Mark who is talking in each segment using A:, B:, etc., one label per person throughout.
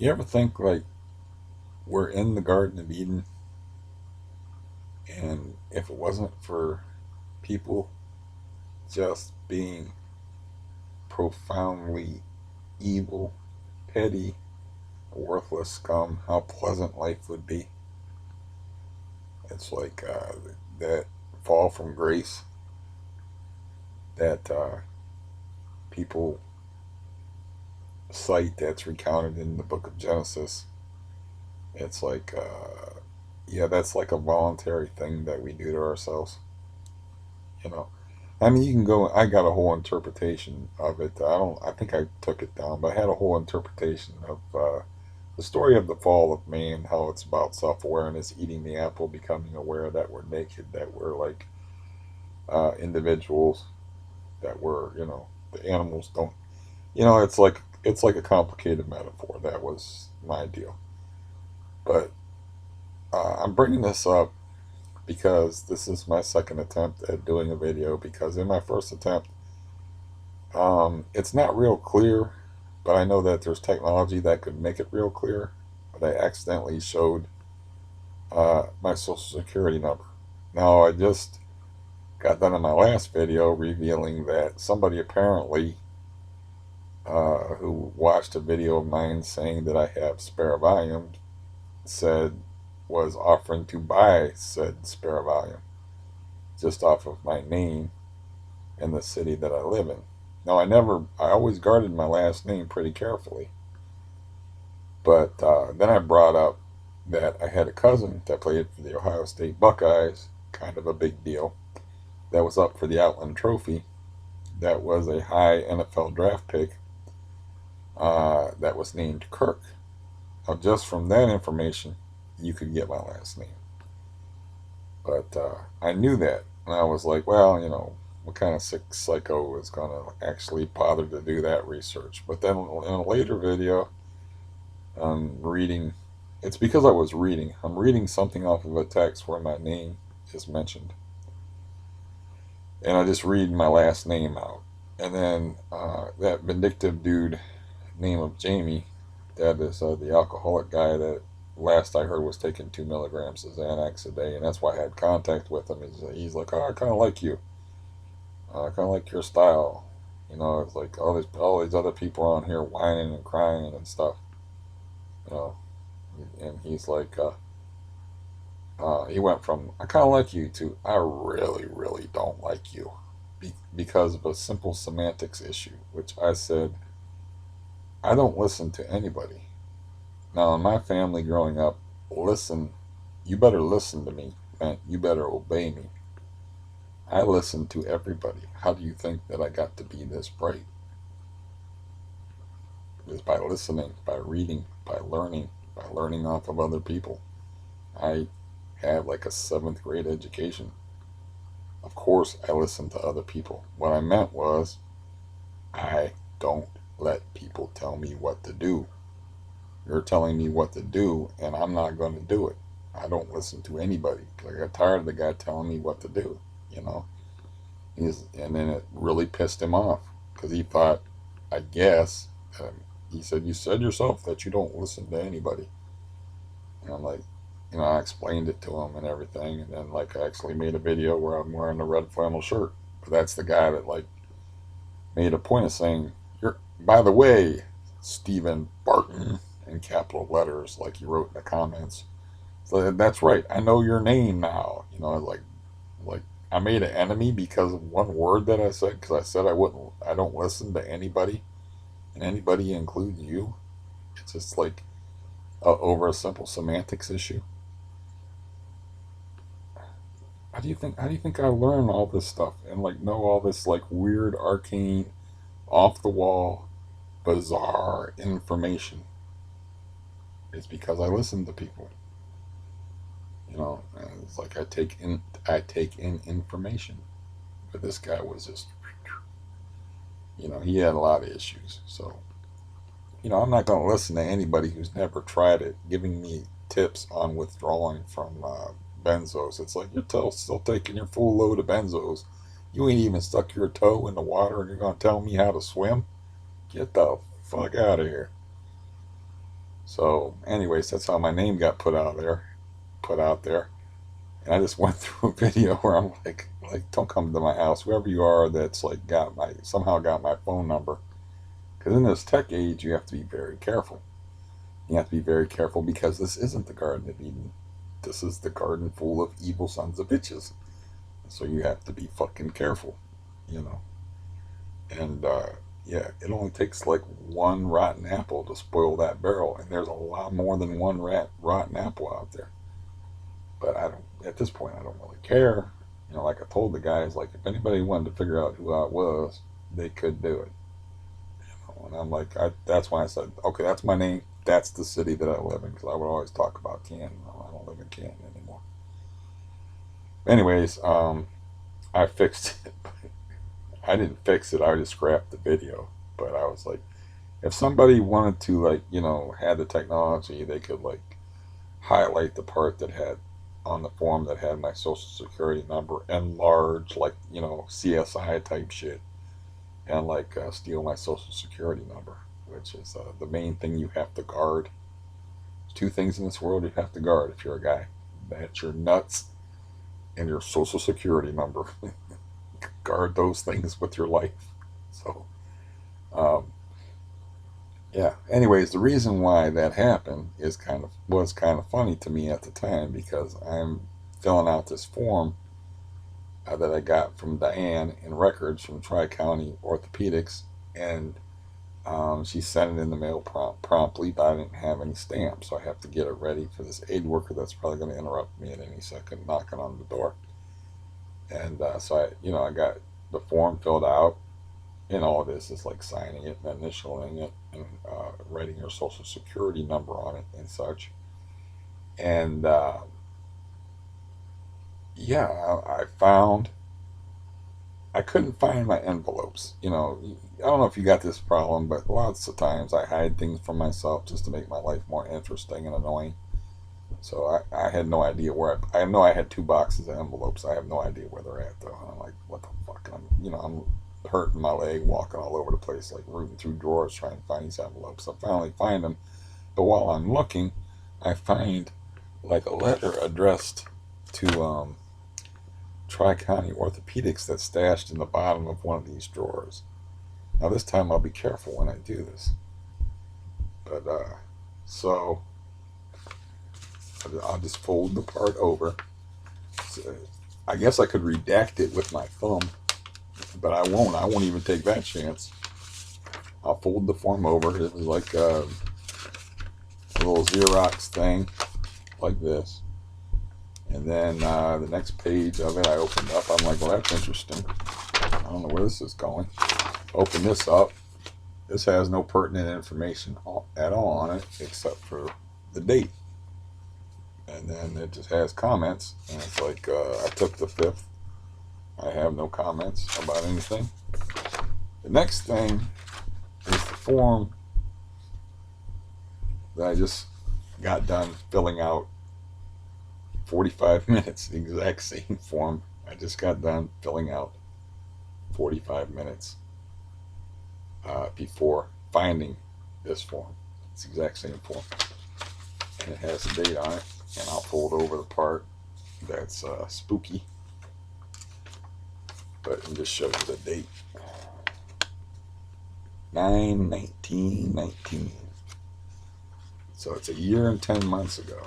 A: You ever think like we're in the Garden of Eden, and if it wasn't for people just being profoundly evil, petty, worthless scum, how pleasant life would be? It's like that fall from grace that people cite that's recounted in the book of Genesis. It's like, yeah, that's like a voluntary thing that we do to ourselves, you know. I mean, you can go. I got a whole interpretation of it. I don't. I think I took it down, but I had a whole interpretation of the story of the fall of man. How it's about self-awareness, eating the apple, becoming aware that we're naked, that we're like individuals, that we're the animals don't. It's like a complicated metaphor. That was my deal. But I'm bringing this up because this is my second attempt at doing a video. Because in my first attempt, it's not real clear, but I know that there's technology that could make it real clear. But I accidentally showed my social security number. Now, I just got done in my last video revealing that somebody apparently who watched a video of mine saying that I have spare volume said was offering to buy said spare volume just off of my name and the city that I live in. Now, I always guarded my last name pretty carefully, but then I brought up that I had a cousin that played for the Ohio State Buckeyes, kind of a big deal, that was up for the Outland Trophy, that was a high NFL draft pick, that was named Kirk. Now, just from that information, you could get my last name. But I knew that, and I was like, well, what kind of sick psycho is going to actually bother to do that research? But then in a later video, I'm reading, it's because I was reading. I'm reading something off of a text where my name is mentioned. And I just read my last name out. And then that vindictive dude, name of Jamie, that is the alcoholic guy that last I heard was taking 2 milligrams of Xanax a day, and that's why I had contact with him. He's like, oh, I kind of like you. I kind of like your style. It's like all these other people on here whining and crying and stuff. You know, and he's like, he went from I kind of like you to I really, really don't like you, because of a simple semantics issue, which I said I don't listen to anybody. Now, in my family growing up, listen, you better listen to me, man. You better obey me. I listen to everybody. How do you think that I got to be this bright? It is by listening, by reading, by learning off of other people. I have like a seventh grade education. Of course, I listen to other people. What I meant was, I don't let people tell me what to do. You're telling me what to do, and I'm not going to do it. I don't listen to anybody because I got tired of the guy telling me what to do. You know, and then it really pissed him off because he thought, I guess, he said, you said yourself that you don't listen to anybody. And I'm like, I explained it to him and everything, and then like I actually made a video where I'm wearing a red flannel shirt. But that's the guy that like made a point of saying, "You're, by the way, Stephen Barton," in capital letters, like he wrote in the comments. So that's right. I know your name now. Like I made an enemy because of one word that I said. Because I said I wouldn't. I don't listen to anybody, and anybody includes you. It's just like over a simple semantics issue. How do you think I learn all this stuff and like know all this like weird, arcane, off the wall, bizarre information? It's because I listen to people. And it's like I take in information. But this guy was just, he had a lot of issues. So, I'm not going to listen to anybody who's never tried it giving me tips on withdrawing from benzos. It's like you're still taking your full load of benzos. You ain't even stuck your toe in the water and you're going to tell me how to swim? Get the fuck out of here. So, anyways, that's how my name got put out there. And I just went through a video where I'm like, don't come to my house, whoever you are that's like somehow got my phone number. Because in this tech age, you have to be very careful. You have to be very careful because this isn't the Garden of Eden. This is the garden full of evil sons of bitches. So you have to be fucking careful, you know. And yeah, it only takes like one rotten apple to spoil that barrel, and there's a lot more than one rotten apple out there. But I don't. At this point, I don't really care. You know, like I told the guys, like if anybody wanted to figure out who I was, they could do it. And I'm like, that's why I said, okay, that's my name. That's the city that I live in, because I would always talk about Canton. I don't live in Canton anymore. Anyways, I fixed it. I didn't fix it. I just scrapped the video. But I was like, if somebody wanted to, like, you know, had the technology, they could like highlight the part that had on the form that had my social security number in large, like, you know, CSI type shit, and like steal my social security number, which is the main thing you have to guard. There's two things in this world you have to guard if you're a guy. That's your nuts and your social security number. Guard those things with your life. So, um, yeah. Anyways, the reason why that happened is was kind of funny to me at the time because I'm filling out this form that I got from Diane in records from Tri County Orthopedics, and she sent it in the mail promptly, but I didn't have any stamps, so I have to get it ready for this aid worker that's probably going to interrupt me at any second, knocking on the door. And so I got the form filled out, and all of this is like signing it and initialing it and writing your social security number on it and such. And yeah, I found I couldn't find my envelopes. You know, I don't know if you got this problem, but lots of times I hide things from myself just to make my life more interesting and annoying. So I had no idea I know I had two boxes of envelopes. I have no idea where they're at though. I'm like, what the fuck? I'm hurting my leg, walking all over the place, like rooting through drawers trying to find these envelopes. I finally find them, but while I'm looking, I find like a letter addressed to Tri County Orthopedics that's stashed in the bottom of one of these drawers. Now this time I'll be careful when I do this, but so I'll just fold the part over. So, I guess I could redact it with my thumb, but I won't. I won't even take that chance. I'll fold the form over. It was like a little Xerox thing, like this. And then the next page of it, I opened up. I'm like, well, that's interesting. I don't know where this is going. Open this up. This has no pertinent information at all on it except for the date. And then it just has comments. And it's like, I took the 5th. I have no comments about anything. The next thing is the form that I just got done filling out 45 minutes, the exact same form I just got done filling out 45 minutes before finding this form. It's the exact same form. And it has a date on it. And I'll fold over the part that's spooky. But it just shows the date. 9/19/19. So it's a year and 10 months ago.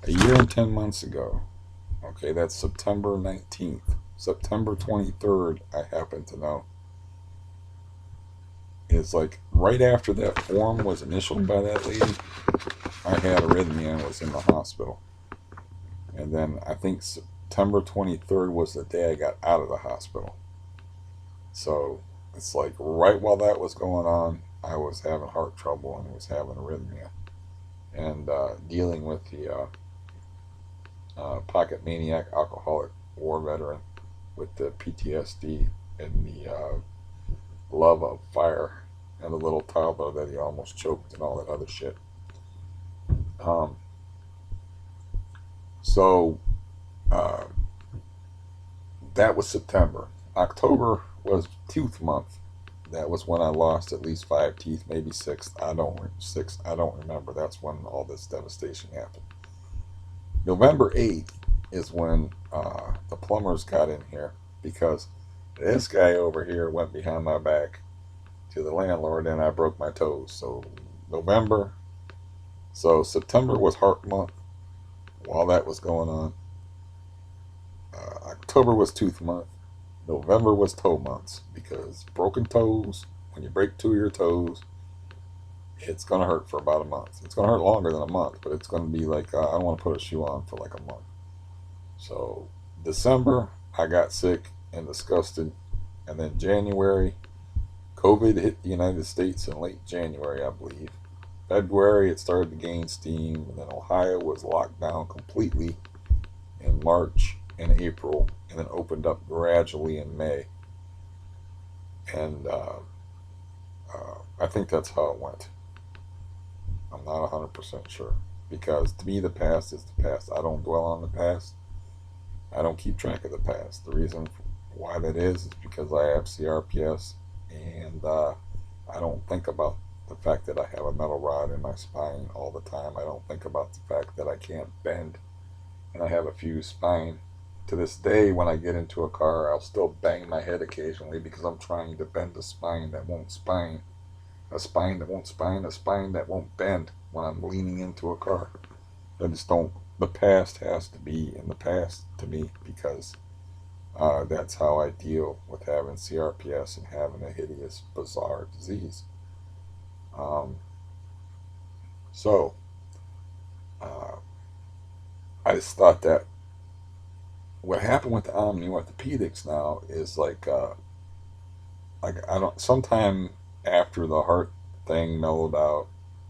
A: A year and 10 months ago. Okay, that's September 19th. September 23rd, I happen to know. It's like right after that form was initialed by that lady, I had arrhythmia and was in the hospital. And then I think September 23rd was the day I got out of the hospital. So it's like right while that was going on, I was having heart trouble and was having arrhythmia. And dealing with the pocket maniac alcoholic war veteran with the PTSD and the love of fire and the little toddler that he almost choked and all that other shit. Um, so uh, that was September. October was tooth month. That was when I lost at least 5 teeth, maybe six. I don't remember. That's when all this devastation happened. November 8th is when the plumbers got in here because this guy over here went behind my back to the landlord and I broke my toes. So November, so September was heart month while that was going on. October was tooth month. November was toe months because broken toes, when you break two of your toes, it's going to hurt for about a month. It's going to hurt longer than a month, but it's going to be like, I don't want to put a shoe on for like a month. So December, I got sick and disgusted. And then January, COVID hit the United States in late January, I believe. February, it started to gain steam. And then Ohio was locked down completely in March and April, and then opened up gradually in May. And I think that's how it went. I'm not 100% sure. Because to me, the past is the past. I don't dwell on the past. I don't keep track of the past. The reason why that is because I have CRPS, and I don't think about the fact that I have a metal rod in my spine all the time. I don't think about the fact that I can't bend and I have a fused spine. To this day, when I get into a car, I'll still bang my head occasionally because I'm trying to bend a spine that won't spine. A spine that won't spine, a spine that won't bend when I'm leaning into a car. I just don't. The past has to be in the past to me because that's how I deal with having CRPS and having a hideous, bizarre disease. Um, so, uh, I just thought that what happened with the Omni Orthopedics now is like I don't. Sometime after the heart thing mellowed out,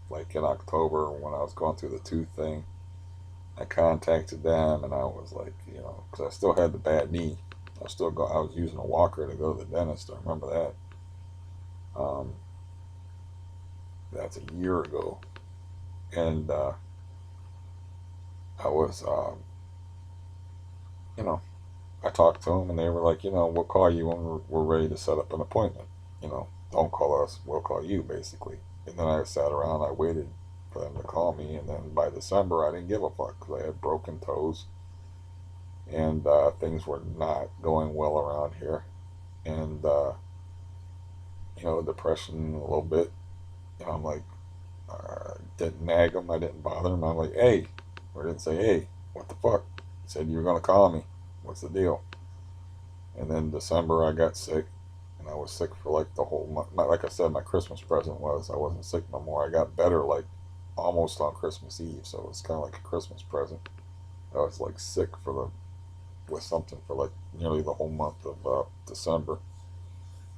A: like in October when I was going through the tooth thing, I contacted them and I was like, because I still had the bad knee. I was using a walker to go to the dentist. I remember that. That's a year ago, and I was, you know, I talked to them and they were like, we'll call you when we're ready to set up an appointment. Don't call us, we'll call you, basically. And then I sat around, I waited for them to call me, and then by December I didn't give a fuck because I had broken toes and things were not going well around here. And, depression a little bit. And I'm like, didn't nag them, I didn't bother them. I'm like, hey, or didn't say, hey, what the fuck? Said you were going to call me. What's the deal? And then December I got sick, and I was sick for like the whole month. Like I said, my Christmas present was I wasn't sick no more. I got better like almost on Christmas Eve, so it was kind of like a Christmas present. I was like sick with something for like nearly the whole month of December.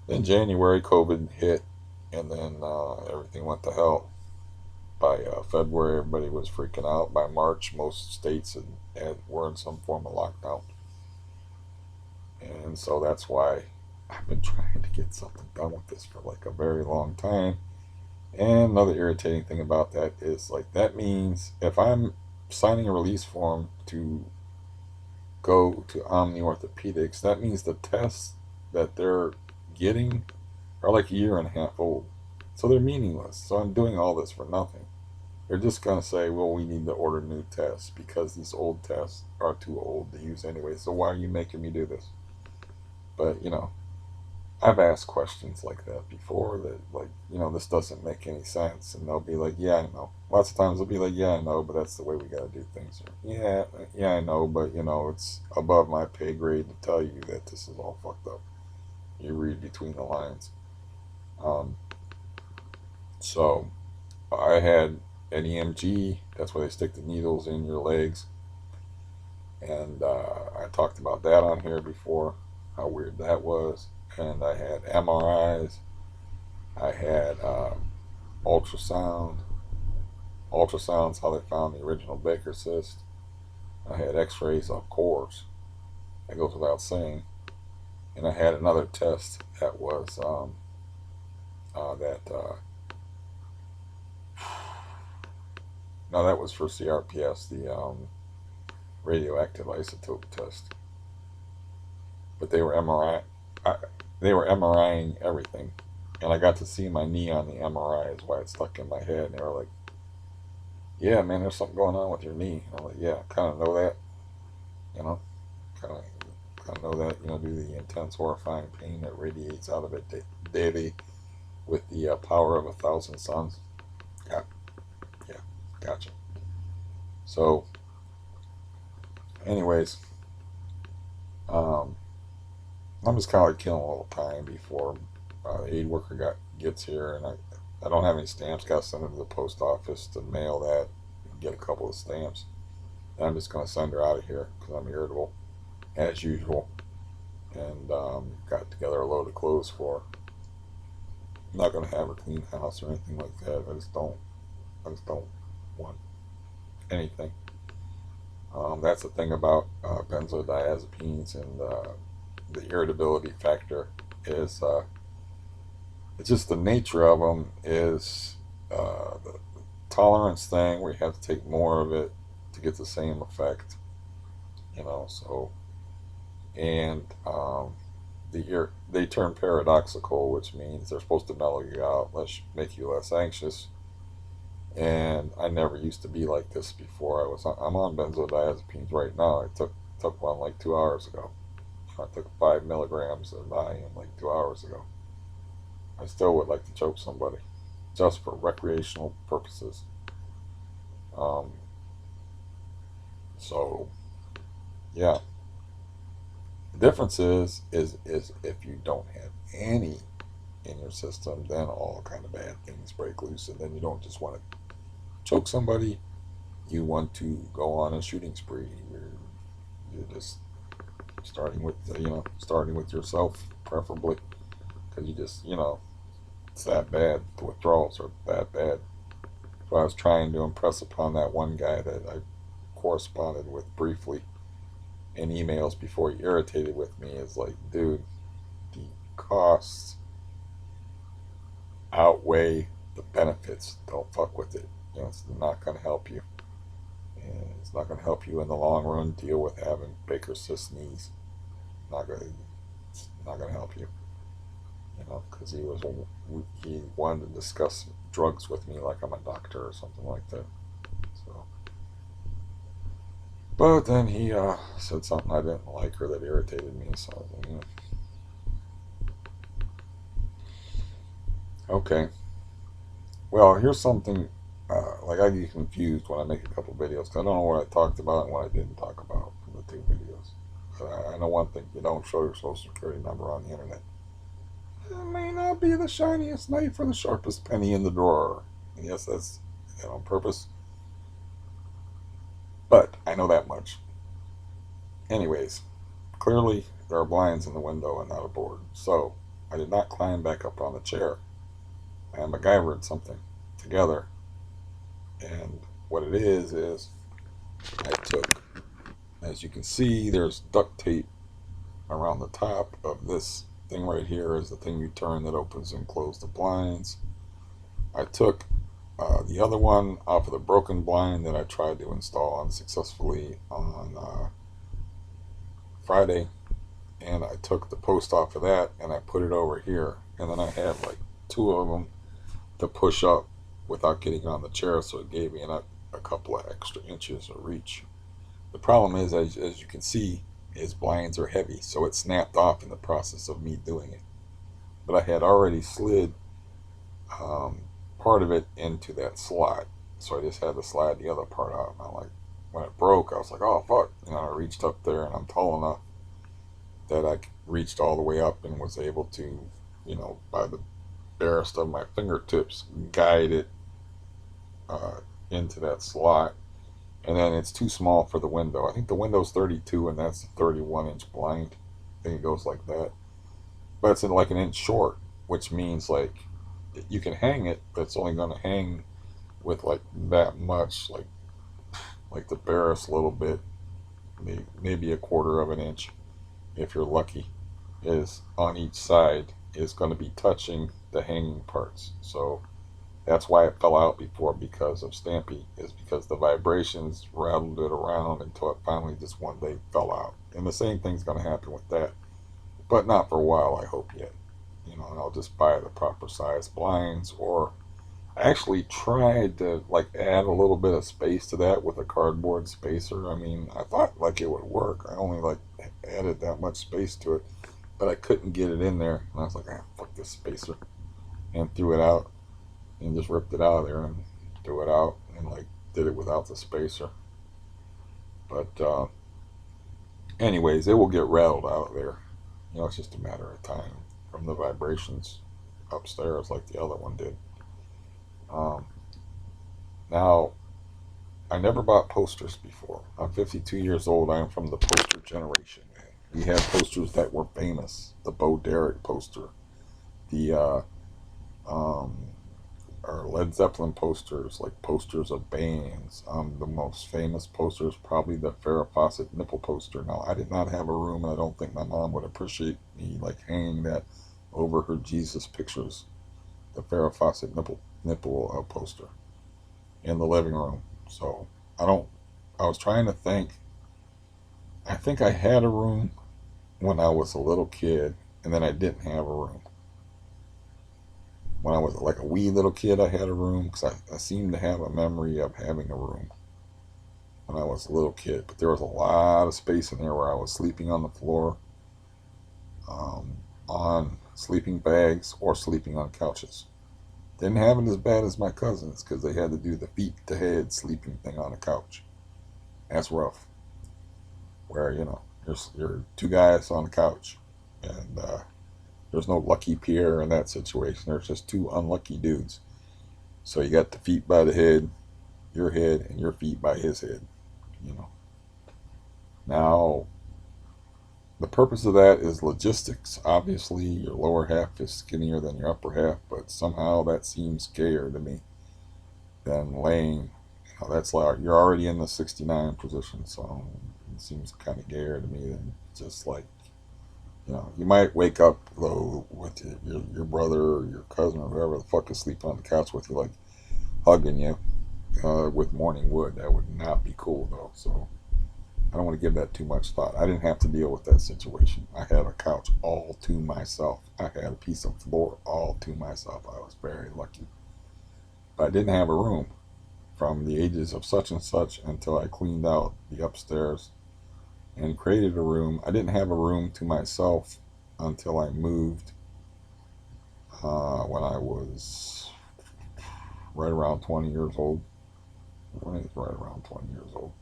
A: Then January COVID hit, and then everything went to hell. By February, everybody was freaking out. By March, most states were in some form of lockdown. And so that's why I've been trying to get something done with this for like a very long time. And another irritating thing about that is like that means if I'm signing a release form to go to Omni Orthopedics, that means the tests that they're getting are like a year and a half old. So they're meaningless. So I'm doing all this for nothing. They're just going to say, well, we need to order new tests because these old tests are too old to use anyway. So why are you making me do this? But, I've asked questions like that before that, like, this doesn't make any sense. And they'll be like, yeah, I know. Lots of times they'll be like, yeah, I know, but that's the way we got to do things. Or, yeah, I know, but, it's above my pay grade to tell you that this is all fucked up. You read between the lines. Um, so I had an EMG. That's where they stick the needles in your legs. And I talked about that on here before, how weird that was. And I had MRIs. I had ultrasound. Ultrasound's how they found the original Baker cyst. I had x-rays, of course. That goes without saying. And I had another test that was that no, that was for CRPS, the radioactive isotope test. But they were MRI. They were MRIing everything. And I got to see my knee on the MRI is why it stuck in my head. And they were like, yeah, man, there's something going on with your knee. And I'm like, yeah, kind of know that, you know, kind of know that, due to the intense, horrifying pain that radiates out of it daily with the power of 1,000 suns. Yeah, yeah, gotcha. So, anyways, um, I'm just kind of like killing a little time before the aid worker gets here, and I don't have any stamps. Got to send them to the post office to mail that, and get a couple of stamps. And I'm just gonna send her out of here because I'm irritable as usual, and got together a load of clothes for her. I'm not gonna have her clean house or anything like that. I just don't want anything. That's the thing about benzodiazepines and the irritability factor is it's just the nature of them is the tolerance thing where you have to take more of it to get the same effect, so and they turn paradoxical, which means they're supposed to mellow you out, make you less anxious. And I never used to be like this before. I'm on benzodiazepines right now. I took one like 2 hours ago. I took 5 milligrams of Valium like 2 hours ago. I still would like to choke somebody, just for recreational purposes. Um, so yeah, the difference is if you don't have any in your system, then all kind of bad things break loose, and then you don't just want to choke somebody. You want to go on a shooting spree. You're just starting with yourself, preferably, because it's that bad. The withdrawals are that bad. So I was trying to impress upon that one guy that I corresponded with briefly in emails before he irritated with me is like, dude, the costs outweigh the benefits. Don't fuck with it. It's not going to help you. And it's not going to help you in the long run deal with having Baker's cyst knees. Not going to, it's not going to help you. Because he wanted to discuss drugs with me like I'm a doctor or something like that. So, but then he said something I didn't like or that irritated me. So I was like, okay. Well, here's something. Like I get confused when I make a couple videos because I don't know what I talked about and what I didn't talk about from the two videos. I know one thing: you don't show your social security number on the internet. It may not be the shiniest knife or the sharpest penny in the drawer. Yes, that's on purpose. But I know that much. Anyways, clearly there are blinds in the window and not a board. So I did not climb back up on the chair. I MacGyvered something together. And what it is I took, as you can see, there's duct tape around the top of this thing right here is the thing you turn that opens and closes the blinds. I took the other one off of the broken blind that I tried to install unsuccessfully on Friday, and I took the post off of that and I put it over here, and then I had like two of them to push up without getting on the chair, so it gave me a couple of extra inches of reach. The problem is, as you can see, his blinds are heavy, so it snapped off in the process of me doing it. But I had already slid um, part of it into that slot, so I just had to slide the other part out. And when it broke, I was like, oh fuck! I reached up there, and I'm tall enough that I reached all the way up and was able to, by the barest of my fingertips, guide it uh, into that slot. And then it's too small for the window. I think the window's 32 and that's a 31-inch blind. I think it goes like that. But it's like an inch short, which means like you can hang it, but it's only going to hang with like that much, like the barest little bit, maybe a quarter of an inch, if you're lucky, is on each side is going to be touching the hanging parts. So that's why it fell out before, because of Stampy, is because the vibrations rattled it around until it finally just one day fell out. And the same thing's going to happen with that, but not for a while, I hope yet. and I'll just buy the proper size blinds. Or I actually tried to like add a little bit of space to that with a cardboard spacer. I mean, I thought like it would work. I only like added that much space to it, but I couldn't get it in there. And I was like, ah, fuck this spacer, and threw it out and just ripped it out of there and threw it out and like did it without the spacer. But anyways, it will get rattled out of there. It's just a matter of time from the vibrations upstairs, like the other one did. Um, Now, I never bought posters before. I'm 52 years old. I am from the poster generation, man. We had posters that were famous. The Bo Derek poster, the um, or Led Zeppelin posters, like posters of bands. The most famous poster is probably the Farrah Fawcett nipple poster. Now, I did not have a room, and I don't think my mom would appreciate me like hanging that over her Jesus pictures. The Farrah Fawcett nipple poster in the living room. So I don't. I was trying to think. I think I had a room when I was a little kid, and then I didn't have a room. When I was like a wee little kid, I had a room because I seem to have a memory of having a room when I was a little kid. But there was a lot of space in there where I was sleeping on the floor, um, on sleeping bags, or sleeping on couches. Didn't have it as bad as my cousins because they had to do the feet to head sleeping thing on a couch. That's rough. Where you're two guys on the couch, and there's no lucky Pierre in that situation. There's just two unlucky dudes. So you got the feet by the head, your head, and your feet by his head. You know. Now the purpose of that is logistics. Obviously, your lower half is skinnier than your upper half, but somehow that seems gayer to me than laying. That's like you're already in the 69 position, so it seems kind of gayer to me than just like you might wake up though with your brother or your cousin or whoever the fuck is sleeping on the couch with you, like hugging you with morning wood. That would not be cool though. So I don't want to give that too much thought. I didn't have to deal with that situation. I had a couch all to myself. I had a piece of floor all to myself. I was very lucky. But I didn't have a room from the ages of such and such until I cleaned out the upstairs and created a room. I didn't have a room to myself until I moved when I was right around 20 years old. When I was right around 20 years old.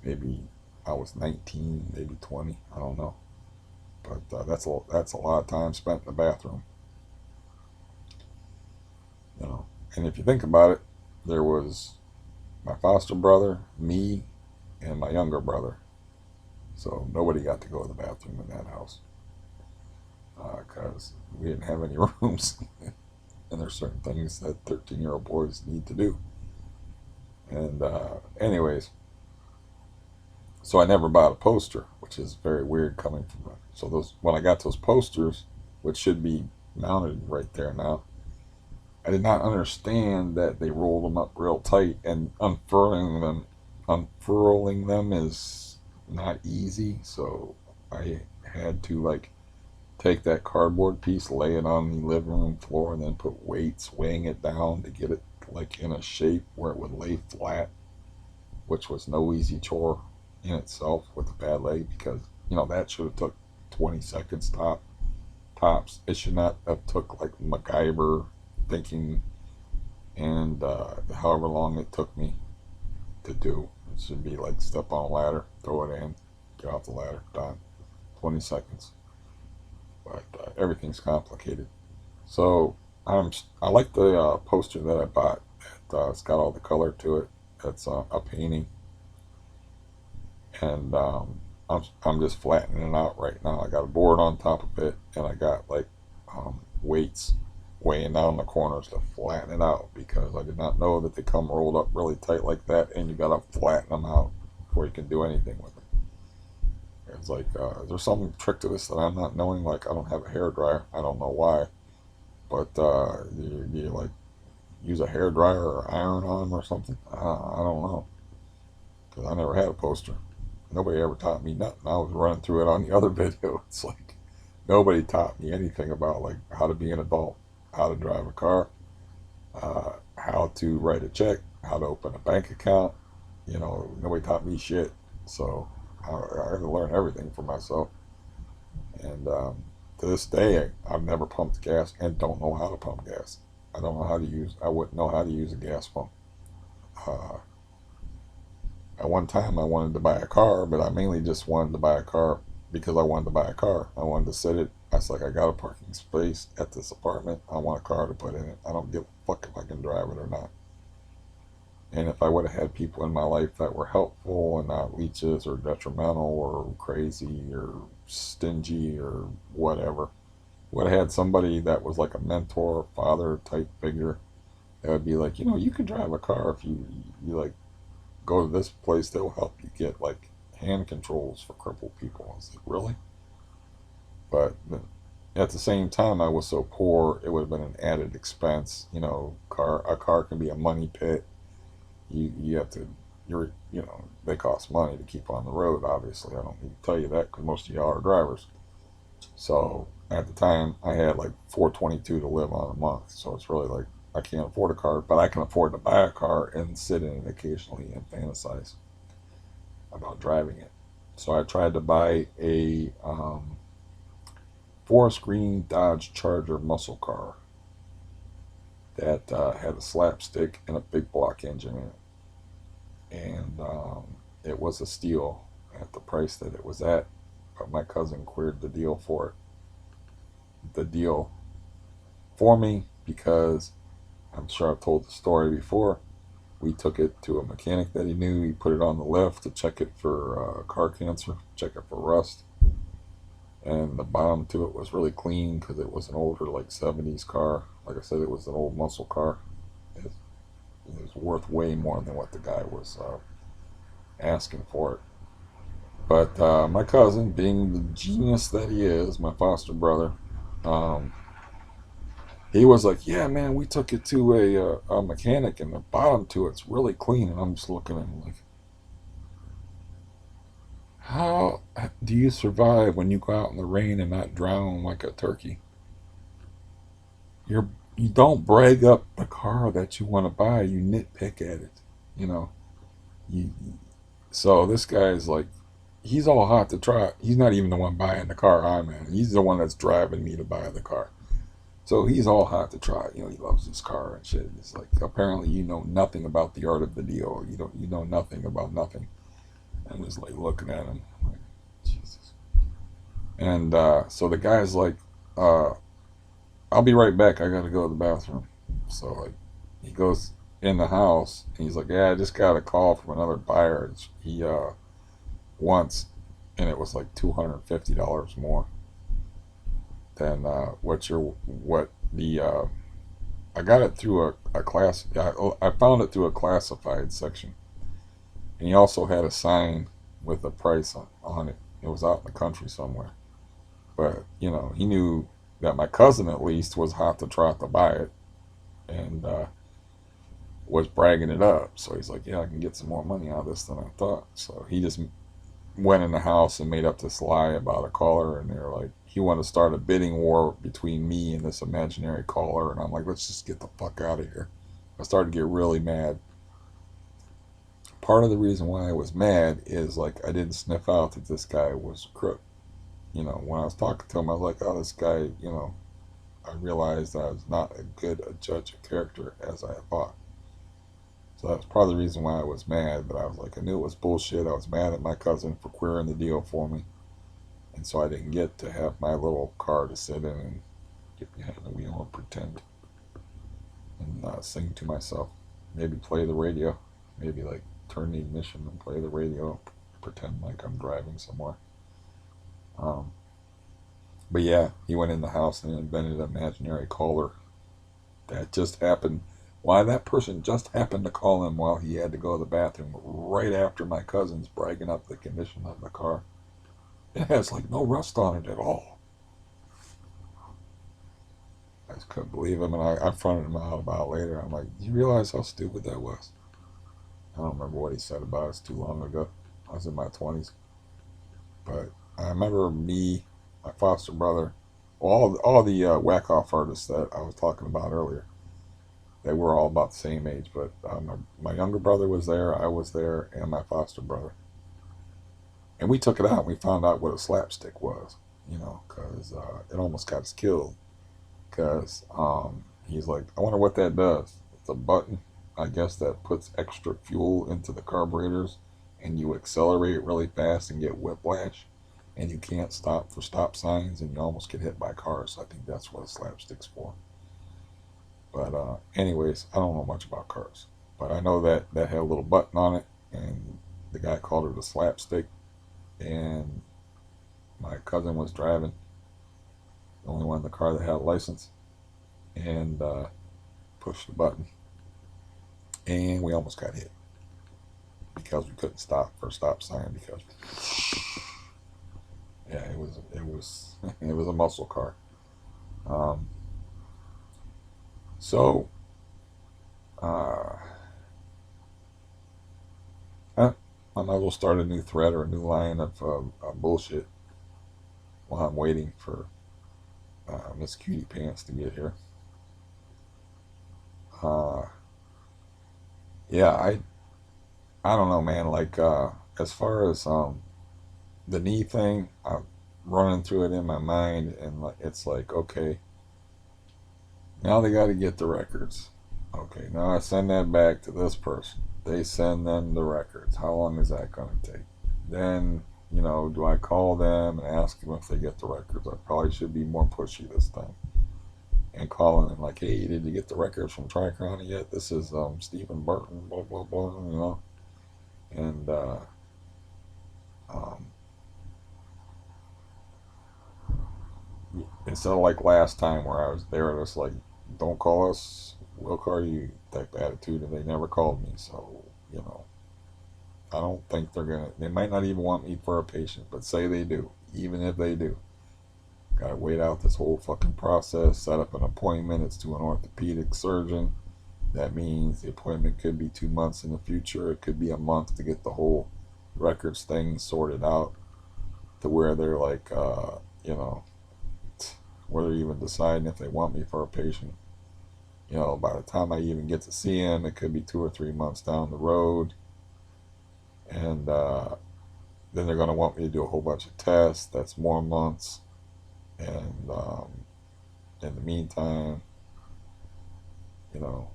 A: Maybe I was 19, maybe 20. I don't know. But that's a lot of time spent in the bathroom. You know. And if you think about it, there was my foster brother, me, and my younger brother. So nobody got to go to the bathroom in that house because we didn't have any rooms. And there's certain things that 13-year-old boys need to do. And anyways, so I never bought a poster, which is very weird coming from them. So those when I got those posters, which should be mounted right there now, I did not understand that they rolled them up real tight and unfurling them is not easy. So I had to like take that cardboard piece, lay it on the living room floor, and then put weights weighing it down to get it like in a shape where it would lay flat, which was no easy chore in itself with a bad leg because that should have took 20 seconds tops. It should not have took like MacGyver thinking and however long it took me to do. It should be like step on a ladder, throw it in, get off the ladder, done. 20 seconds. But everything's complicated. So I like the poster that I bought. It's got all the color to it. It's a painting, and I'm just flattening it out right now. I got a board on top of it, and I got like weights weighing down the corners to flatten it out because I did not know that they come rolled up really tight like that, and you gotta flatten them out before you can do anything with them. It's like is there some trick to this that I'm not knowing? Like I don't have a hair dryer. I don't know why, but you like use a hair dryer or iron on them or something. I don't know because I never had a poster. Nobody ever taught me nothing. I was running through it on the other video. It's like Nobody taught me anything about like how to be an adult, how to drive a car, how to write a check, how to open a bank account. You know, nobody taught me shit. So I had to learn everything for myself. And to this day, I've never pumped gas and don't know how to pump gas. I don't know how to use. I wouldn't know how to use a gas pump. Uh, at one time, I wanted to buy a car, but I mainly just wanted to buy a car because I wanted to buy a car. I wanted to sit it. I was like, I got a parking space at this apartment. I want a car to put in it. I don't give a fuck if I can drive it or not. And if I would have had people in my life that were helpful and not leeches or detrimental or crazy or stingy or whatever, would have had somebody that was like a mentor, father type figure that would be like, you know, you can drive a car if you like go to this place, they'll help you get like hand controls for crippled people. I was like, really? But at the same time, I was so poor, it would have been an added expense. You know, a car can be a money pit. You have to you know, they cost money to keep on the road. Obviously, I don't need to tell you that because most of y'all are drivers. So at the time, I had like 422 to live on a month. So it's really like I can't afford a car, but I can afford to buy a car and sit in it occasionally and fantasize about driving it. So I tried to buy a four-screen Dodge Charger muscle car that had a slapstick and a big block engine in it, and it was a steal at the price that it was at. But my cousin queered the deal for me because I'm sure I've told the story before. We took it to a mechanic that he knew. He put it on the lift to check it for car cancer, check it for rust. And the bottom to it was really clean because it was an older, like 70s car. Like I said, it was an old muscle car. It, it was worth way more than what the guy was asking for it. But my cousin, being the genius that he is, my foster brother, um, he was like, "Yeah, man, we took it to a mechanic, and the bottom to it's really clean." And I'm just looking at him like, "How do you survive when you go out in the rain and not drown like a turkey? You don't brag up the car that you want to buy. You nitpick at it, you know. You so this guy is like, he's all hot to try. He's not even the one buying the car I'm in. He's the one that's driving me to buy the car. So he's all hot to try. You know, he loves his car and shit. It's like apparently you know nothing about the art of the deal. You know nothing about nothing. I'm just like looking at him like Jesus. And so the guy's like, uh, "I'll be right back. I gotta go to the bathroom." So like he goes in the house and he's like, "Yeah, I just got a call from another buyer. He wants," and it was like $250 more than what the I got it through a class. I found it through a classified section, and he also had a sign with a price on it. It was out in the country somewhere, but you know he knew that my cousin at least was hot to trot to buy it, and was bragging it up. So he's like, "Yeah, I can get some more money out of this than I thought." So he just went in the house and made up this lie about a caller, and they're like, he wanted to start a bidding war between me and this imaginary caller, and I'm like, let's just get the fuck out of here. I started to get really mad. Part of the reason why I was mad is like I didn't sniff out that this guy was a crook. You know, when I was talking to him, I was like, oh, this guy, you know, I realized I was not as good a judge of character as I thought. So that's part of the reason why I was mad. But I was like, I knew it was bullshit. I was mad at my cousin for queering the deal for me. And so I didn't get to have my little car to sit in and get behind the wheel and pretend and sing to myself. Maybe play the radio. Maybe like turn the ignition and play the radio. Pretend like I'm driving somewhere. Um, but yeah, he went in the house and invented an imaginary caller that just happened. Why that person just happened to call him while he had to go to the bathroom right after my cousin's bragging up the condition of the car. It has like no rust on it at all. I just couldn't believe him, and I fronted him out about it later. I'm like, do you realize how stupid that was? I don't remember what he said about it. It's too long ago. I was in my 20s. But I remember me. my foster brother, all the whack-off artists that I was talking about earlier, they were all about the same age. But my younger brother was there, I was there, and my foster brother. And we took it out and we found out what a slapstick was, because it almost got us killed. Because he's like, I wonder what that does. It's a button, I guess, that puts extra fuel into the carburetors, and you accelerate really fast and get whiplash, and you can't stop for stop signs, and you almost get hit by cars. So I think that's what a slapstick's for. But anyways, I don't know much about cars, but I know that that had a little button on it, and the guy called it a slapstick, and my cousin was driving, the only one in the car that had a license, and pushed the button, and we almost got hit because we couldn't stop for a stop sign because yeah, it was it was a muscle car. Um, so uh, I, I might as well start a new thread or a new line of bullshit while I'm waiting for Miss Cutie Pants to get here. Uh, yeah, I don't know, man. Like as far as the knee thing, I'm running through it in my mind, and it's like, okay, now they got to get the records. Okay, now I send that back to this person. They send them the records. How long is that going to take? Then, do I call them and ask them if they get the records? I probably should be more pushy this time and calling them like, hey, did you get the records from Tri County yet? This is Stephen Burton, blah blah blah, and um, instead of like last time where I was there, just like, don't call us, we'll call you type attitude, and they never called me. So, I don't think they might not even want me for a patient, but say they do. Even if they do, gotta wait out this whole fucking process, set up an appointment. It's to an orthopedic surgeon. That means the appointment could be 2 months in the future. It could be a month to get the whole records thing sorted out to where they're like, where they're even deciding if they want me for a patient. By the time I even get to see him, it could be 2 or 3 months down the road. And then they're going to want me to do a whole bunch of tests. That's more months. And in the meantime, you know,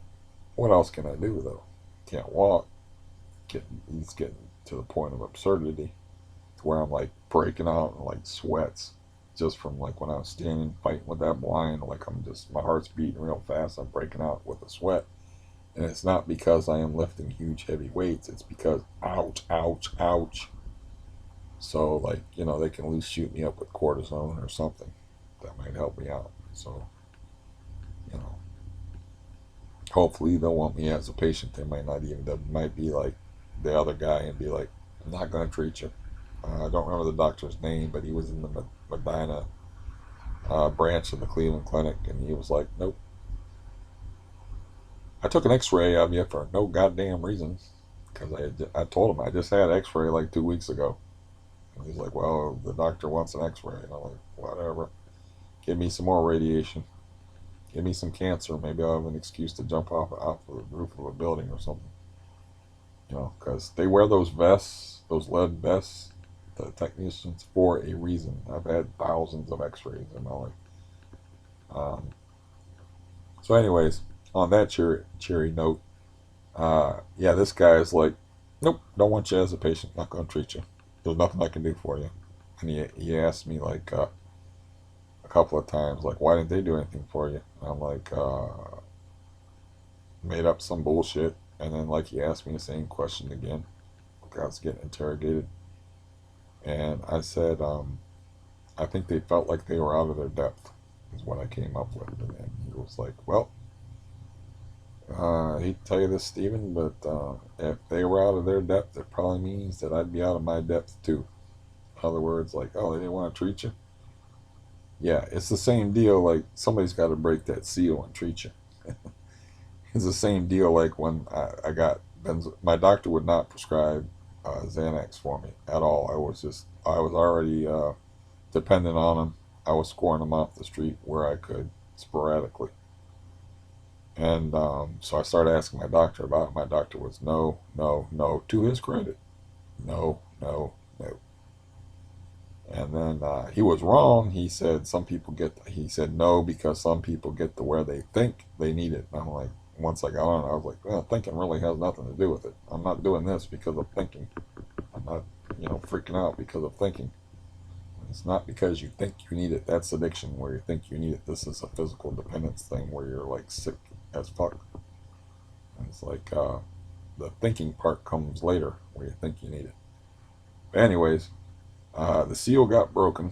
A: what else can I do though? Can't walk. He's getting to the point of absurdity to where I'm like breaking out in like sweats just from like when I was standing fighting with that blind. Like my heart's beating real fast. I'm breaking out with a sweat. And it's not because I am lifting huge heavy weights. It's because ouch, ouch, ouch. So like, they can at least shoot me up with cortisone or something that might help me out. So, you know, hopefully they'll want me as a patient. They might be like the other guy and be like, I'm not going to treat you. I don't remember the doctor's name, but he was in the Medina branch of the Cleveland Clinic, and he was like, nope. I took an X-ray of you for no goddamn reason because I told him I just had an X-ray like 2 weeks ago. And he's like, well, the doctor wants an X-ray, and I'm like, whatever. Give me some more radiation. Give me some cancer. Maybe I'll have an excuse to jump off out the roof of a building or something. Because they wear those vests, those lead vests, the technicians, for a reason. I've had thousands of X-rays in my life. Um, so, anyways, on that cheery note, yeah, this guy is like, nope, don't want you as a patient. Not going to treat you. There's nothing I can do for you. And he asked me like a couple of times, like, why didn't they do anything for you? And I'm like, made up some bullshit. And then like he asked me the same question again. Like I was getting interrogated. And I said, I think they felt like they were out of their depth, is what I came up with. And then he was like, well, I hate to tell you this, Stephen, but if they were out of their depth, it probably means that I'd be out of my depth too. In other words, like, oh, they didn't want to treat you? Yeah, it's the same deal. Like, somebody's got to break that seal and treat you. It's the same deal like when I got my doctor would not prescribe Xanax for me at all. I was already depending on them, I was scoring them off the street where I could sporadically. And so I started asking my doctor about it. My doctor was no, no, no, to his credit. No, no, no. And then he was wrong. He said he said no because some people get to where they think they need it. And I'm like, once I got on it, I was like, well, thinking really has nothing to do with it. I'm not doing this because of thinking. I'm not, freaking out because of thinking. It's not because you think you need it. That's addiction where you think you need it. This is a physical dependence thing where you're like sick as fuck. And it's like the thinking part comes later where you think you need it. But anyways, the seal got broken,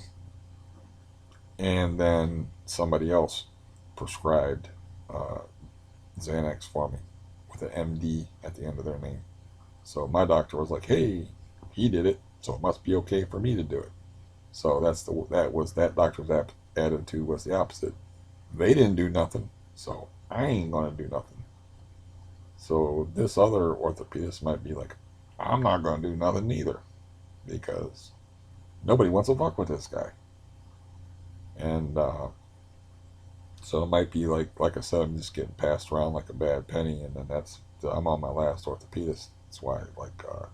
A: and then somebody else prescribed uh, Xanax for me with an MD at the end of their name. So my doctor was like, "Hey, he did it, so it must be okay for me to do it." So that doctor's attitude was the opposite. They didn't do nothing, so I ain't gonna do nothing. So this other orthopedist might be like, "I'm not gonna do nothing either," because nobody wants to fuck with this guy. And so it might be like I said, I'm just getting passed around like a bad penny, and then I'm on my last orthopedist. That's why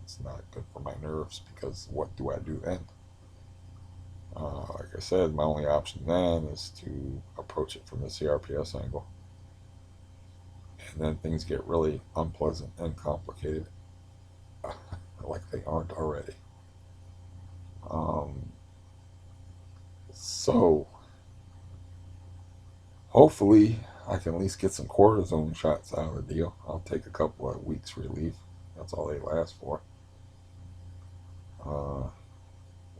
A: it's not good for my nerves because what do I do then? Like I said, my only option then is to approach it from the CRPS angle, and then things get really unpleasant and complicated, like they aren't already. Um, so hopefully, I can at least get some cortisone shots out of the deal. I'll take a couple of weeks relief. That's all they last for. Uh,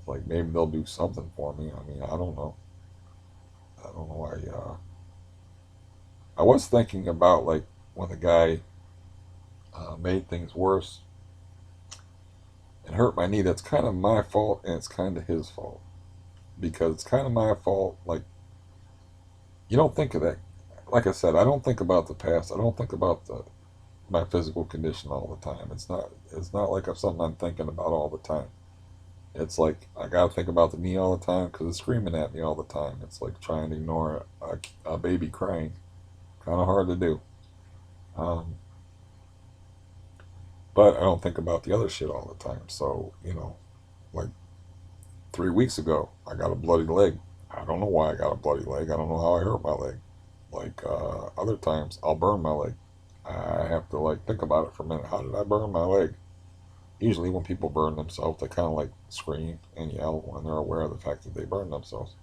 A: like maybe they'll do something for me. I mean, I don't know. I don't know why. I was thinking about like when the guy made things worse and hurt my knee. That's kind of my fault, and it's kind of his fault because it's kind of my fault. Like you don't think of that. Like I said, I don't think about the past. I don't think about my physical condition all the time. It's not like it's something I'm thinking about all the time. It's like I gotta think about the knee all the time because it's screaming at me all the time. It's like trying to ignore a baby crying. Kind of hard to do. Um, but I don't think about the other shit all the time. So, like 3 weeks ago, I got a bloody leg. I don't know why I got a bloody leg. I don't know how I hurt my leg. Like other times, I'll burn my leg. I have to like think about it for a minute. How did I burn my leg? Usually, when people burn themselves, they kind of like scream and yell when they're aware of the fact that they burn themselves.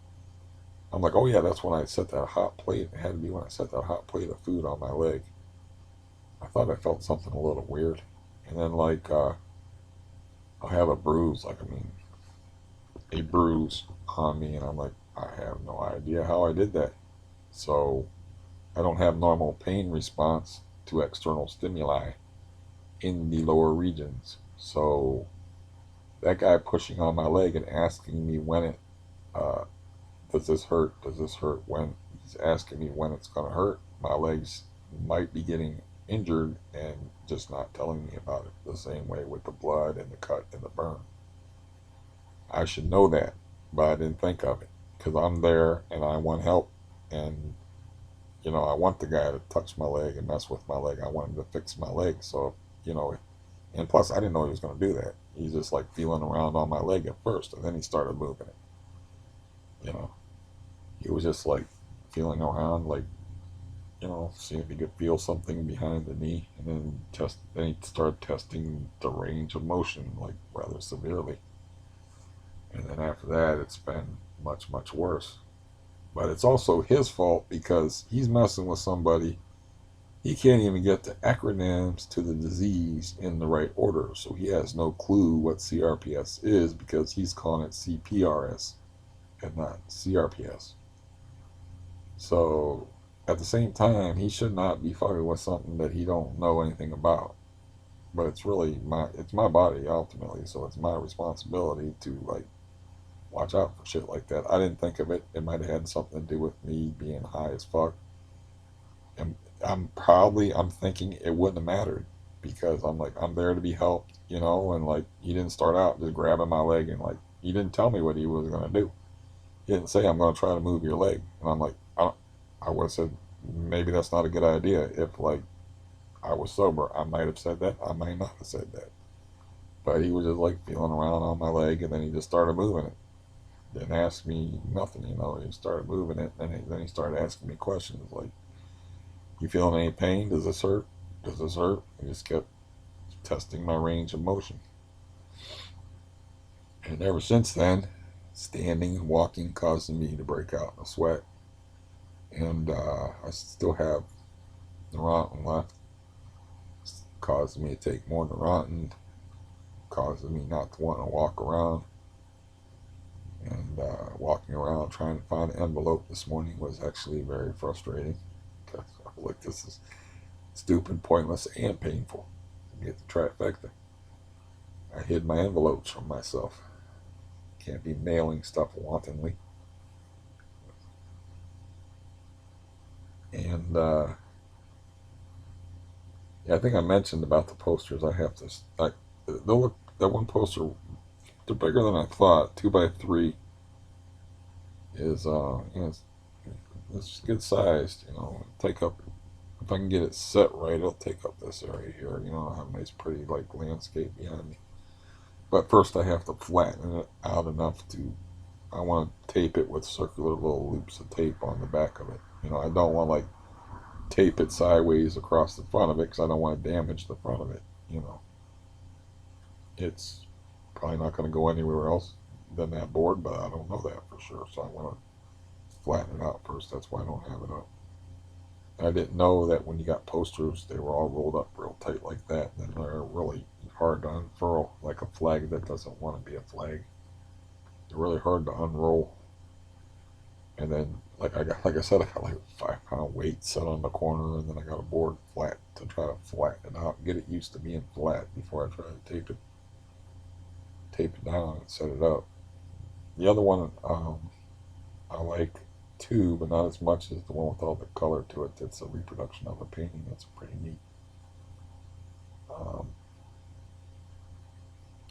A: I'm like, oh yeah, that's when I set that hot plate. It had to be when I set that hot plate of food on my leg. I thought I felt something a little weird. And then like I'll have a bruise, like I mean a bruise on me, and I'm like, I have no idea how I did that. So I don't have normal pain response to external stimuli in the lower regions. So that guy pushing on my leg and asking me when it uh, does this hurt? Does this hurt? When he's asking me when it's gonna hurt, my legs might be getting injured and just not telling me about it. The same way with the blood and the cut and the burn. I should know that, but I didn't think of it because I'm there and I want help, and I want the guy to touch my leg and mess with my leg. I want him to fix my leg. So you know, and plus I didn't know he was going to do that. He's just like feeling around on my leg at first, and then he started moving it. You know, he was just like feeling around, like seeing if he could feel something behind the knee, and then test. Then he started testing the range of motion like rather severely, and then after that, it's been much much worse. But it's also his fault because he's messing with somebody. He can't even get the acronyms to the disease in the right order, so he has no clue what CRPS is because he's calling it CPRS and not CRPS. So at the same time, he should not be fucking with something that he don't know anything about. But it's my body ultimately, so it's my responsibility to like watch out for shit like that. I didn't think of it. It might have had something to do with me being high as fuck. And I'm thinking it wouldn't have mattered because I'm like I'm there to be helped, and like he didn't start out just grabbing my leg and like he didn't tell me what he was gonna do. He didn't say, I'm going to try to move your leg. And I'm like, I would have said, maybe that's not a good idea. If, like, I was sober, I might have said that. I might not have said that. But he was just, like, feeling around on my leg, and then he just started moving it. Didn't ask me nothing, you know. He started moving it, and then he started asking me questions like, you feeling any pain? Does this hurt? Does this hurt? He just kept testing my range of motion. And ever since then, standing and walking causing me to break out in a sweat. And I still have Neurontin left. It's causing me to take more Neurontin, causing me not to want to walk around. And walking around trying to find an envelope this morning was actually very frustrating. Because I was like, this is stupid, pointless, and painful. To get the trifecta. I hid my envelopes from myself. Can't be mailing stuff wantonly. And yeah, I think I mentioned about the posters. I have this. They'll look, that one poster. They're bigger than I thought. 2x3 is it's good sized. You know, take up. If I can get it set right, it'll take up this area here. You know, have a nice, pretty like landscape behind me. But first, I have to flatten it out enough to. I want to tape it with circular little loops of tape on the back of it. You know, I don't want to like tape it sideways across the front of it because I don't want to damage the front of it. You know, it's probably not going to go anywhere else than that board, but I don't know that for sure. So I want to flatten it out first. That's why I don't have it up. I didn't know that when you got posters, they were all rolled up real tight like that. And they're really hard to unfurl, like a flag that doesn't want to be a flag. They're really hard to unroll. And then, like I said, I got like a 5 pound weight set on the corner, and then I got a board flat to try to flatten it out and get it used to being flat before I try to tape it down and set it up. The other one I like too, but not as much as the one with all the color to it. That's a reproduction of a painting. That's pretty neat. Um,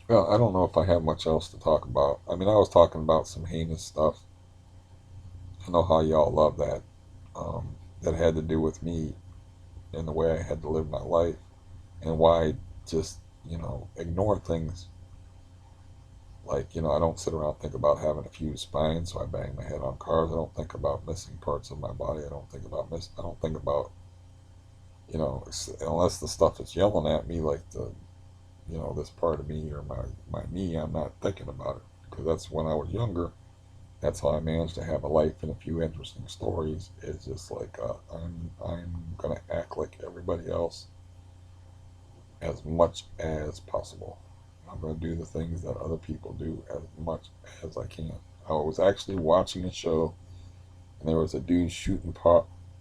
A: well, I don't know if I have much else to talk about. I mean, I was talking about some heinous stuff. I know how y'all love that. That had to do with me and the way I had to live my life and why I just, ignore things. Like, I don't sit around and think about having a fused spine, so I bang my head on cars. I don't think about missing parts of my body. I don't think about, unless the stuff is yelling at me, like this part of me or my knee, I'm not thinking about it. Because that's when I was younger. That's how I managed to have a life and a few interesting stories. It's just like, I'm going to act like everybody else as much as possible. I'm going to do the things that other people do as much as I can. I was actually watching a show, and there was a dude shooting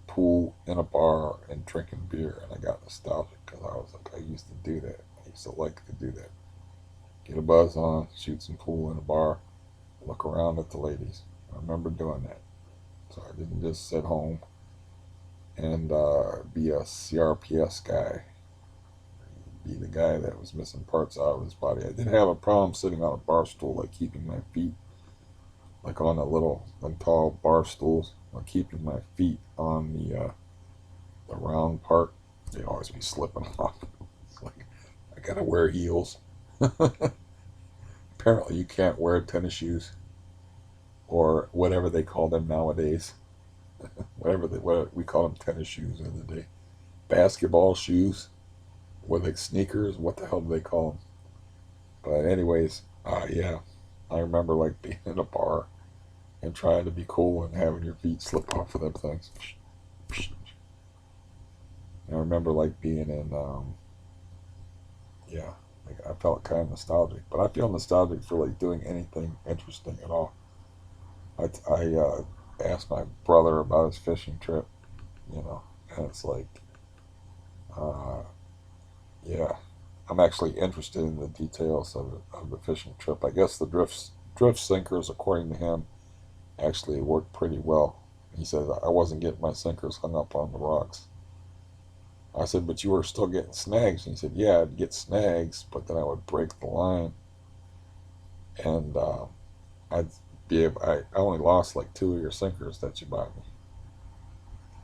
A: pool in a bar and drinking beer, and I got nostalgic because I was like, I used to do that. I used to like to do that. Get a buzz on, shoot some pool in a bar, look around at the ladies. I remember doing that. So I didn't just sit home and be a CRPS guy, be the guy that was missing parts out of his body. I did have a problem sitting on a bar stool, like keeping my feet like on a little like tall bar stools, like keeping my feet on the round part. They'd always be slipping off. It's like I gotta wear heels. Apparently, you can't wear tennis shoes or whatever they call them nowadays. What we call them tennis shoes in the day. Basketball shoes, what like sneakers? What the hell do they call them? But anyways, yeah, I remember like being in a bar and trying to be cool and having your feet slip off of them things. I remember like being in, yeah, like I felt kind of nostalgic, but I feel nostalgic for like doing anything interesting at all. I asked my brother about his fishing trip, you know, and it's like, uh, yeah, I'm actually interested in the details of the fishing trip. I guess the drift sinkers, according to him, actually worked pretty well. He said I wasn't getting my sinkers hung up on the rocks. I said, but you were still getting snags. And he said, yeah, I'd get snags, but then I would break the line, and I'd be able, I only lost like two of your sinkers that you bought me.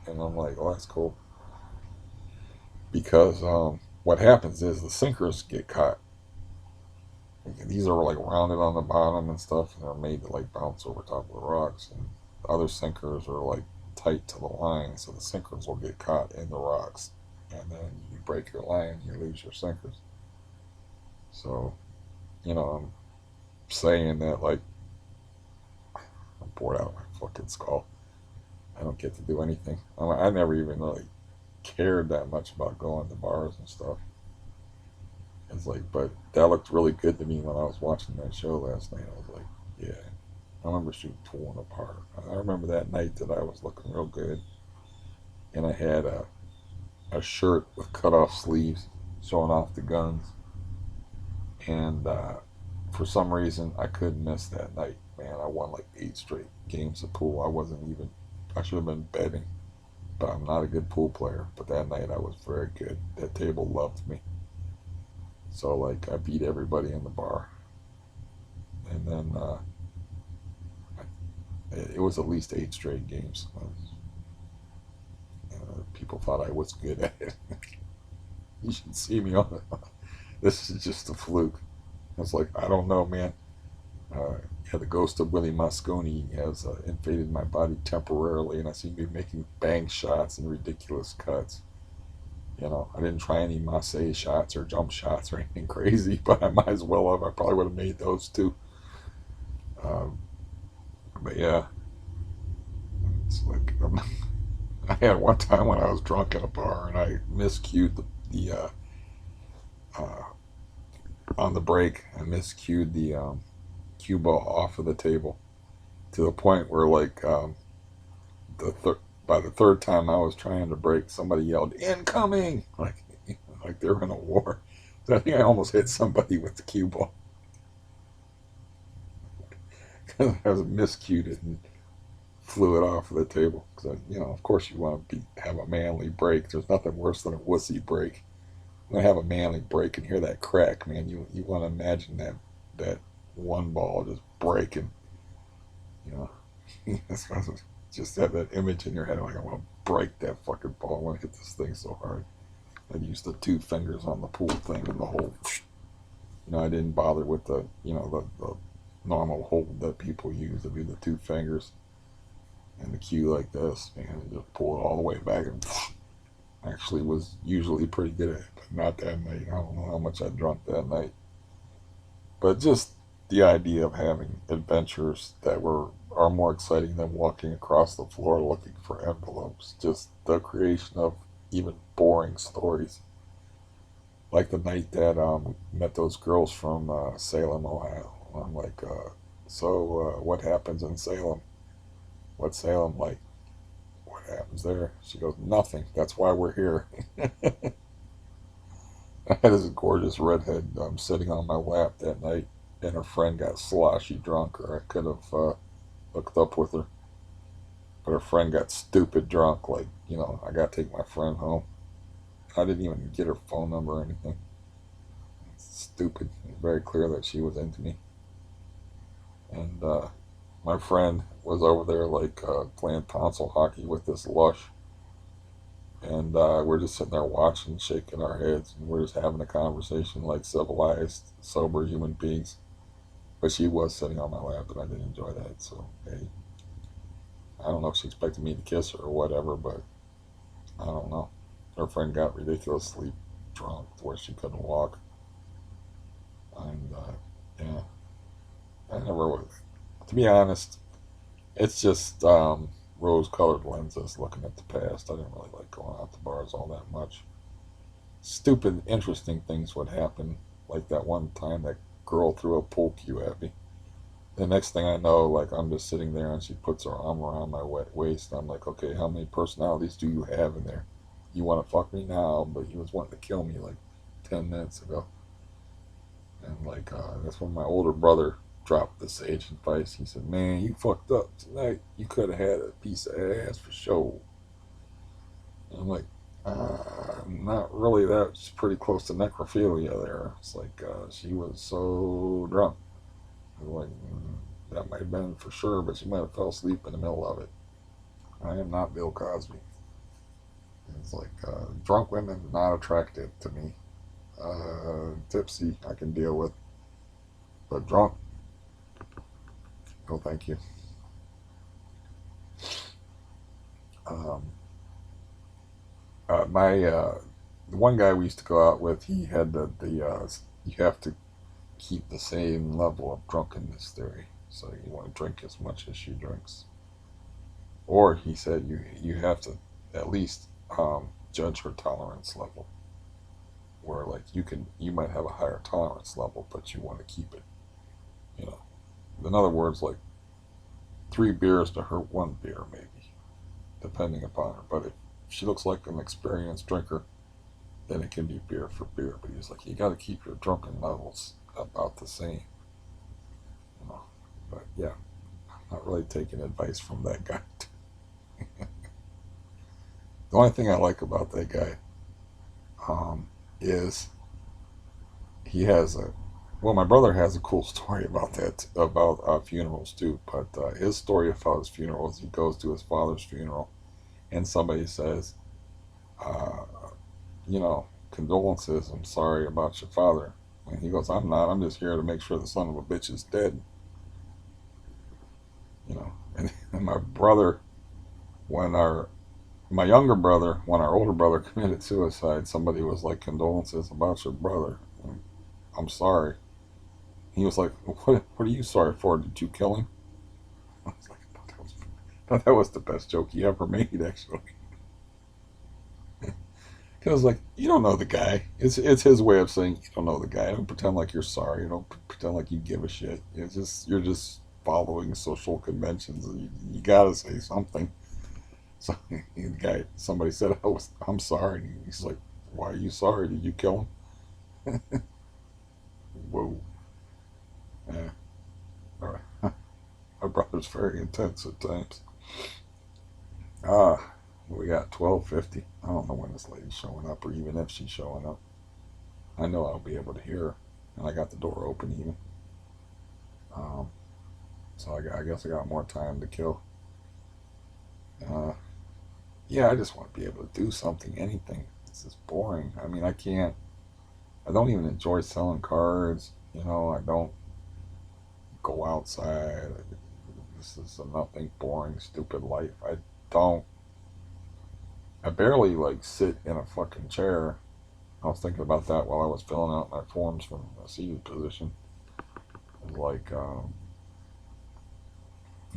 A: And I'm like, oh, that's cool. Because what happens is the sinkers get caught. These are like rounded on the bottom and stuff, and they're made to like bounce over top of the rocks. And the other sinkers are like tight to the line, so the sinkers will get caught in the rocks. And then you break your line, you lose your sinkers. So, I'm saying that like I'm bored out of my fucking skull. I don't get to do anything. I never even really cared that much about going to bars and stuff. It's like, but that looked really good to me when I was watching that show last night. I was like, yeah, I remember shooting torn apart. I remember that night that I was looking real good, and I had a shirt with cut off sleeves showing off the guns, and for some reason I couldn't miss that night. Man, I won like 8 straight games of pool. I wasn't even. I should have been betting, but I'm not a good pool player. But that night I was very good. That table loved me. So like I beat everybody in the bar, and then it was at least 8 straight games. People thought I was good at it. You should see me on it. This is just a fluke. It's like I don't know, man. Yeah, the ghost of Willie Mosconi has invaded my body temporarily, and I seem to be making bank shots and ridiculous cuts. I didn't try any masse shots or jump shots or anything crazy, but I might as well have. I probably would have made those too. Um, but yeah, it's like I had one time when I was drunk at a bar and I miscued the uh, on the break. I miscued the cue ball off of the table to the point where like by the third time I was trying to break, somebody yelled "incoming!" like they were in a war. So I think I almost hit somebody with the cue ball because I was miscued it and flew it off of the table. Because of course you want to have a manly break. There's nothing worse than a wussy break. When I have a manly break and hear that crack, man, you want to imagine that one ball just breaking. You know, just have that image in your head. Like I want to break that fucking ball. I want to hit this thing so hard. I'd use the 2 fingers on the pool thing and the whole. I didn't bother with the normal hold that people use to do the 2 fingers and the cue like this, man, and just pull it all the way back and actually was usually pretty good at it, but not that night. I don't know how much I drunk that night. But just the idea of having adventures that are more exciting than walking across the floor looking for envelopes. Just the creation of even boring stories. Like the night that met those girls from Salem, Ohio. I'm like, so what happens in Salem? What's Salem like? What happens there? She goes, nothing. That's why we're here. I had this gorgeous redhead sitting on my lap that night, and her friend got sloshy drunk, or I could have hooked up with her. But her friend got stupid drunk. Like, I got to take my friend home. I didn't even get her phone number or anything. It's stupid. It was very clear that she was into me. And my friend was over there, like, playing console hockey with this lush. And we're just sitting there watching, shaking our heads, and we're just having a conversation like civilized, sober human beings. But she was sitting on my lap, and I didn't enjoy that. So, hey, I don't know if she expected me to kiss her or whatever, but I don't know. Her friend got ridiculously drunk to where she couldn't walk. And, yeah, I never was. To be honest, it's just rose colored lenses looking at the past. I didn't really like going out to bars all that much. Stupid, interesting things would happen. Like that one time that girl threw a pool cue at me. The next thing I know, like I'm just sitting there and she puts her arm around my wet waist. I'm like, okay, how many personalities do you have in there? You want to fuck me now, but you was wanting to kill me like 10 minutes ago. And like that's when my older brother dropped the sage advice. He said, "Man, you fucked up tonight. You could have had a piece of ass for sure." And I'm like, not really. That's pretty close to necrophilia there. It's like she was so drunk. Like That might have been for sure, but she might have fell asleep in the middle of it. I am not Bill Cosby. It's like drunk women not attractive to me. Tipsy I can deal with, but drunk, no thank you. Um, my The one guy we used to go out with, he had the you have to keep the same level of drunkenness theory. So you want to drink as much as she drinks, or he said you have to at least judge her tolerance level. Where like you might have a higher tolerance level, but you want to keep it. You know, in other words, like 3 beers to her 1 beer maybe, depending upon her. But if she looks like an experienced drinker, then it can be beer for beer. But he's like, you got to keep your drunken levels about the same. You know? But yeah, not really taking advice from that guy. The only thing I like about that guy is he has a well, my brother has a cool story about that, about funerals too. But his story about his funeral is he goes to his father's funeral, and somebody says, uh, you know, condolences, I'm sorry about your father. And he goes, I'm not, I'm just here to make sure the son of a bitch is dead, you know. And my brother, when my younger brother, when our older brother committed suicide, somebody was like, condolences about your brother. I'm sorry. He was like, what are you sorry for? Did you kill him? I was like, thought that was the best joke he ever made, actually. Because like you don't know the guy. It's his way of saying you don't know the guy. Don't pretend like you're sorry. Don't pretend like you give a shit. You're just following social conventions. You gotta say something. So the guy, somebody said, I'm sorry. And he's like, why are you sorry? Did you kill him? Whoa. Yeah. All right. My brother's very intense at times. Ah, we got 12:50. I don't know when this lady's showing up, or even if she's showing up. I know I'll be able to hear her, and I got the door open even. Um, so I guess I got more time to kill. Uh, yeah, I just want to be able to do something, anything. This is boring. I mean, I can't. I don't even enjoy selling cards. You know, I don't go outside. This is a nothing, boring, stupid life. Don't. I barely like sit in a fucking chair. I was thinking about that while I was filling out my forms from a seated position. It's like,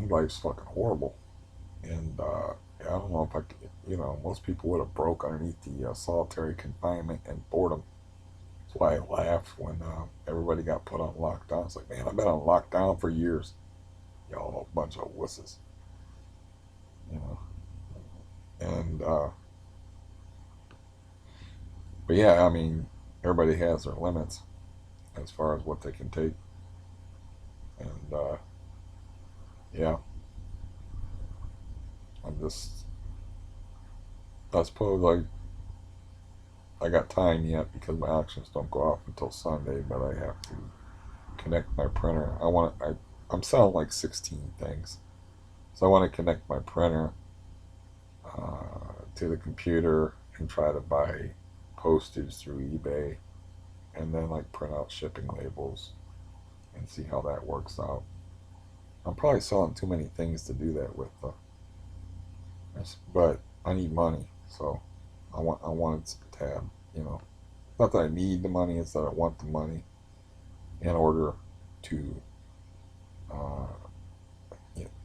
A: life's fucking horrible. And yeah, I don't know if I could, you know, most people would have broke underneath the solitary confinement and boredom. That's why I laughed when everybody got put on lockdown. It's like, man, I've been on lockdown for years. Y'all a bunch of wusses, you know. And, but yeah, I mean, everybody has their limits as far as what they can take. And, yeah, I'm just, I suppose I got time yet because my auctions don't go off until Sunday, but I have to connect my printer. I'm selling like 16 things, so I want to connect my printer to the computer and try to buy postage through eBay, and then like print out shipping labels and see how that works out. I'm probably selling too many things to do that with, but I need money, so I want it to have, you know, not that I need the money, it's that I want the money in order to uh,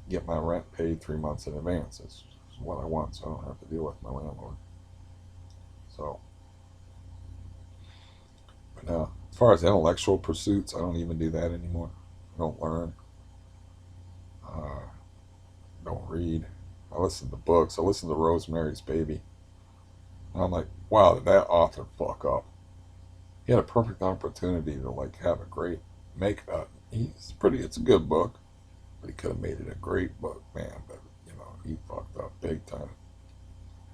A: get my rent paid 3 months in advance. It's what I want, so I don't have to deal with my landlord. So, but now, as far as intellectual pursuits, I don't even do that anymore. I don't learn. Uh, don't read. I listen to books. I listen to Rosemary's Baby. And I'm like, wow, did that author fuck up? He had a perfect opportunity to like have a great make. It's a good book, but he could have made it a great book, man. But you know, he fucked up big time.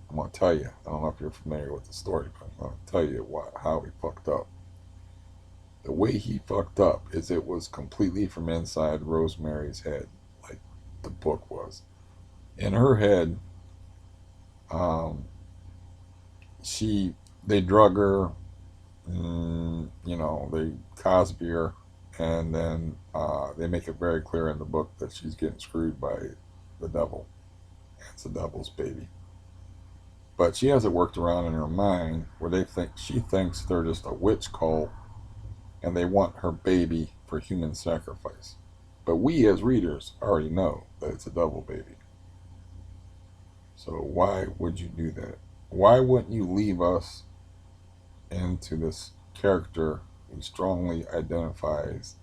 A: I'm gonna tell you. I don't know if you're familiar with the story, but I'm gonna tell you how he fucked up. The way he fucked up is it was completely from inside Rosemary's head, like the book was. In her head, um, she they drug her, they Cosby her, and then they make it very clear in the book that she's getting screwed by the devil. It's the devil's baby. But she has it worked around in her mind where she thinks they're just a witch cult and they want her baby for human sacrifice. But we as readers already know that it's a devil baby. So why would you do that? Why wouldn't you leave us into this character who strongly identifies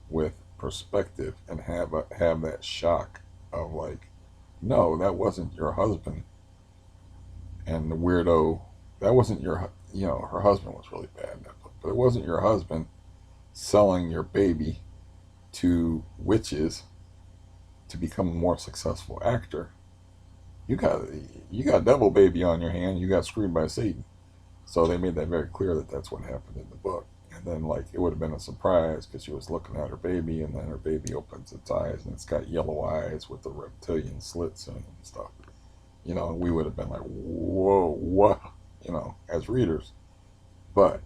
A: with perspective and have that shock of like, no, that wasn't your husband, and the weirdo, that wasn't your, her husband was really bad in that book, but it wasn't your husband selling your baby to witches to become a more successful actor. You got you got devil baby on your hand. You got screwed by Satan. So they made that very clear that that's what happened in the book. And then like it would have been a surprise because she was looking at her baby, and then her baby opens its eyes and it's got yellow eyes with the reptilian slits in it and stuff. We would have been like, whoa, what? As readers. But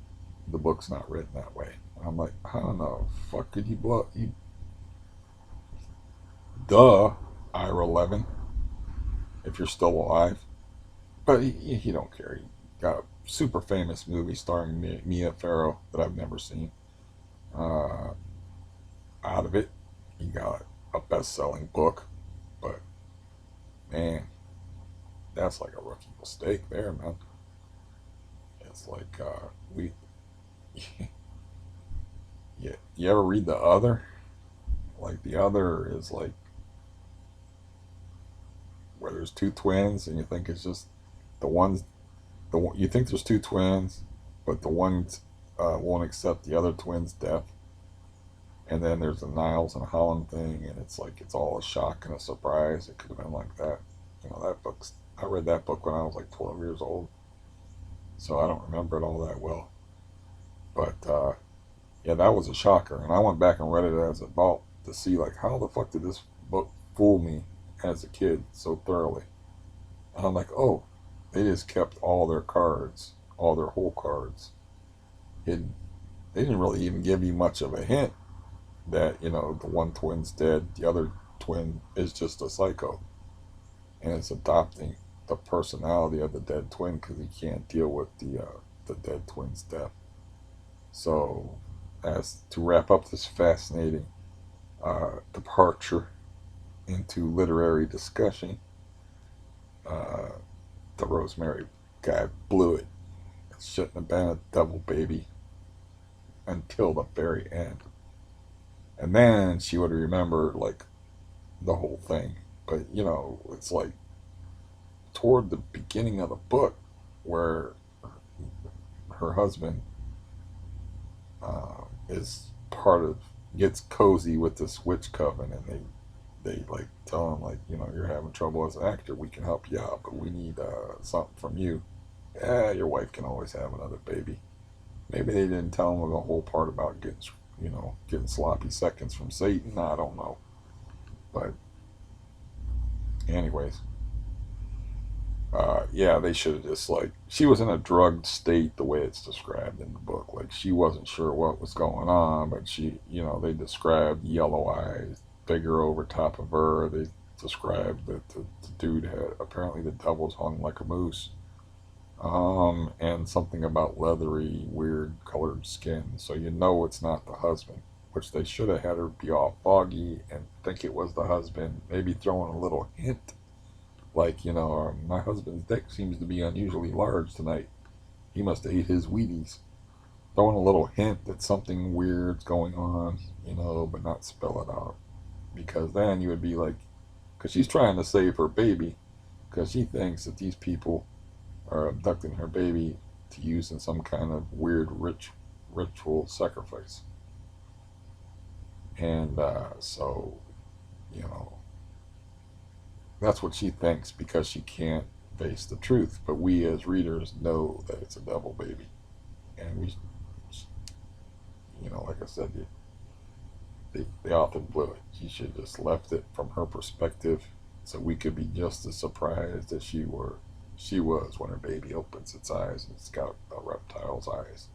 A: the book's not written that way. I'm like, how in the fuck could you blow you? Duh, Ira Levin, if you're still alive. But he don't care. He got a super famous movie starring Mia Farrow that I've never seen. Uh, Out of it, he got a best-selling book. But man, that's like a rookie mistake there, man. It's like we. Yeah, you ever read The Other? Like The Other is like where there's two twins and you think it's just the ones you think there's two twins, but the one won't accept the other twin's death. And then there's the Niles and Holland thing, and it's like it's all a shock and a surprise. It could have been like that. That book's. I read that book when I was like 12 years old, so I don't remember it all that well. But yeah, that was a shocker, and I went back and read it as an adult to see like how the fuck did this book fool me as a kid so thoroughly. And I'm like, oh, they just kept all their cards, all their whole cards hidden. They didn't really even give you much of a hint that, the one twin's dead, the other twin is just a psycho. And it's adopting the personality of the dead twin because he can't deal with the dead twin's death. So, as to wrap up this fascinating departure into literary discussion, uh, the Rosemary guy blew it. It shouldn't have been a double baby until the very end. And then she would remember, like, the whole thing. But, it's like toward the beginning of the book where her husband is part of, gets cozy with this witch coven, and they like tell him, like, you're having trouble as an actor, we can help you out, but we need something from you. Yeah, your wife can always have another baby. Maybe they didn't tell him the whole part about getting sloppy seconds from Satan. I don't know. But anyways, yeah, they should have just like she was in a drugged state the way it's described in the book. Like she wasn't sure what was going on, but they described yellow eyes, figure over top of her. They described that the dude had apparently the devil's hung like a moose. And something about leathery, weird colored skin. So it's not the husband, which they should have had her be all foggy and think it was the husband, maybe throwing a little hint, like, my husband's dick seems to be unusually large tonight. He must have ate his Wheaties. Throwing a little hint that something weird's going on, but not spell it out. Because then you would be like, because she's trying to save her baby, because she thinks that these people are abducting her baby to use in some kind of weird ritual sacrifice. And so, you know, that's what she thinks because she can't face the truth. But we as readers know that it's a devil baby. And said the author blew it. She should have just left it from her perspective, so we could be just as surprised as she was when her baby opens its eyes and it's got a reptile's eyes.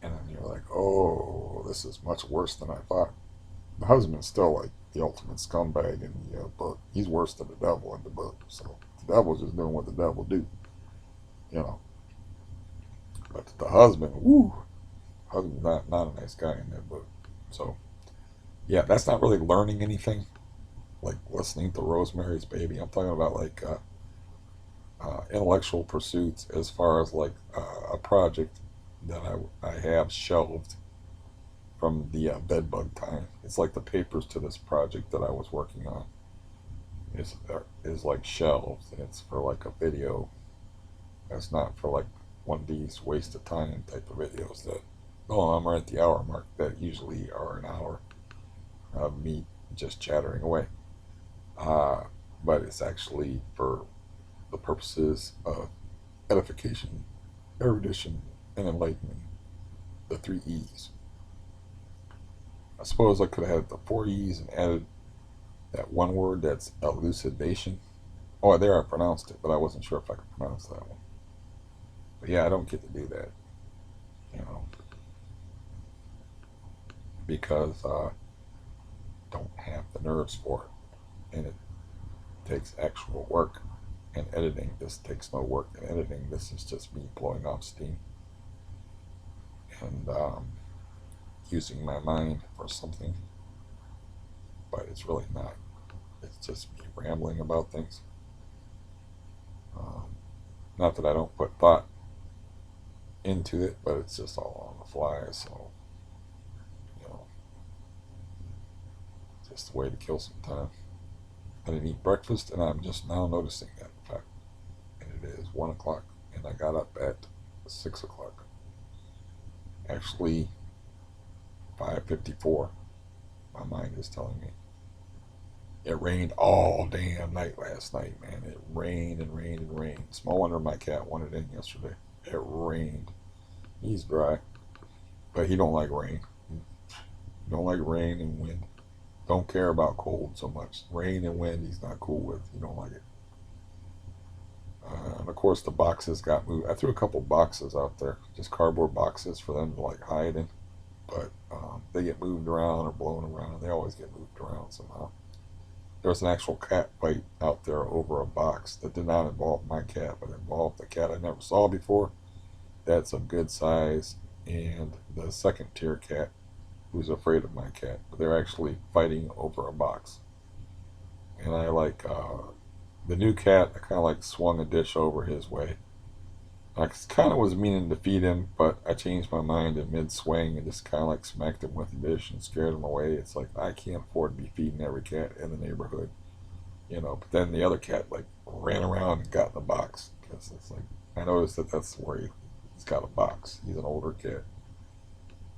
A: And then you're like, oh, this is much worse than I thought. The husband's still like the ultimate scumbag in the book. He's worse than the devil in the book. So the devil's just doing what the devil do, you know. But the husband, woo, husband's not a nice guy in that book. So yeah, that's not really learning anything. Like listening to Rosemary's Baby. I'm talking about like intellectual pursuits as far as like a project that I have shelved from the bedbug time. It's like the papers to this project that I was working on is like shelved, and it's for like a video. It's not for like one of these waste of time type of videos that, oh, I'm right at the hour mark, that usually are an hour of me just chattering away. Uh, but it's actually for the purposes of edification, erudition, and enlightenment. The three E's. I suppose I could have had the four E's and added that one word that's elucidation. Oh, there I pronounced it, but I wasn't sure if I could pronounce that one. But yeah, I don't get to do that, you know, because I don't have the nerves for it, and it takes actual work. And editing this takes no work. And editing this is just me blowing off steam and using my mind for something, but it's really not. It's just me rambling about things. Um, Not that I don't put thought into it, but it's just all on the fly. So, you know, just a way to kill some time. I didn't eat breakfast, and I'm just now noticing that fact. And it is 1 o'clock, and I got up at 6 o'clock. Actually, 5:54. My mind is telling me. It rained all damn night last night, man. It rained and rained and rained. Small wonder my cat wanted in yesterday. It rained. He's dry, but he don't like rain. He don't like rain and wind. Don't care about cold so much. Rain and wind, he's not cool with. He don't like it. And of course, the boxes got moved. I threw a couple boxes out there, just cardboard boxes for them to like hide in. But they get moved around or blown around. They always get moved around somehow. There was an actual cat fight out there over a box that did not involve my cat, but involved a cat I never saw before. That's a good size, and the second tier cat who's afraid of my cat. But they're actually fighting over a box. And I like the new cat. I kind of like swung a dish over his way. I kind of was meaning to feed him, but I changed my mind in mid swing and just kind of like smacked him with the dish and scared him away. It's like I can't afford to be feeding every cat in the neighborhood, you know. But then the other cat like ran around and got in the box because it's like I noticed that that's where he's got a box. He's an older cat.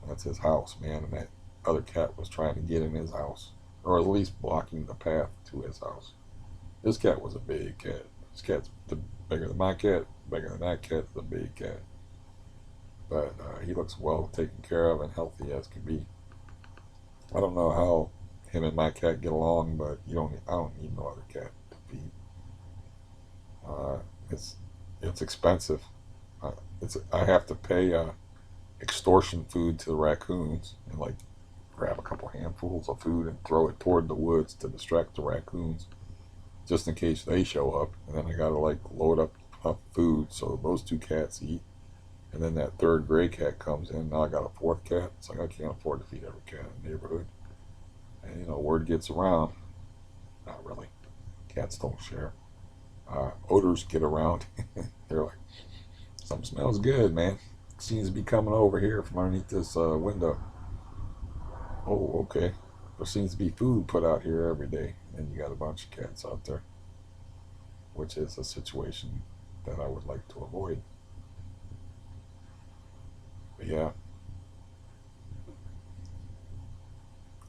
A: That's his house, man, and that other cat was trying to get in his house, or at least blocking the path to his house. This cat was a big cat. This cat's bigger than my cat, bigger than that cat, the big cat. But he looks well taken care of and healthy as can be. I don't know how him and my cat get along, but you don't. I don't need no other cat to feed. Uh, it's it's expensive. I have to pay extortion food to the raccoons and like grab a couple handfuls of food and throw it toward the woods to distract the raccoons just in case they show up. And then I gotta like load up food so those two cats eat. And then that third gray cat comes in. Now I got a fourth cat. It's like I can't afford to feed every cat in the neighborhood. And you know, word gets around. Not really. Cats don't share. Odors get around. They're like, something smells good, man. Seems to be coming over here from underneath this window. Oh, okay. There seems to be food put out here every day. And you got a bunch of cats out there, which is a situation that I would like to avoid. But yeah,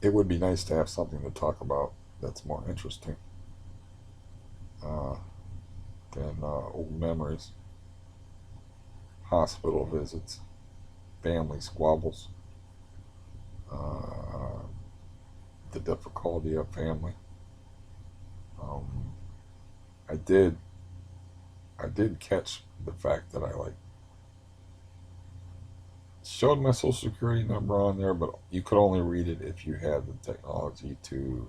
A: it would be nice to have something to talk about that's more interesting uh, than old memories, hospital visits, family squabbles. uh, the difficulty of family. Um, I did I did catch the fact that I like showed my social security number on there, but you could only read it if you had the technology to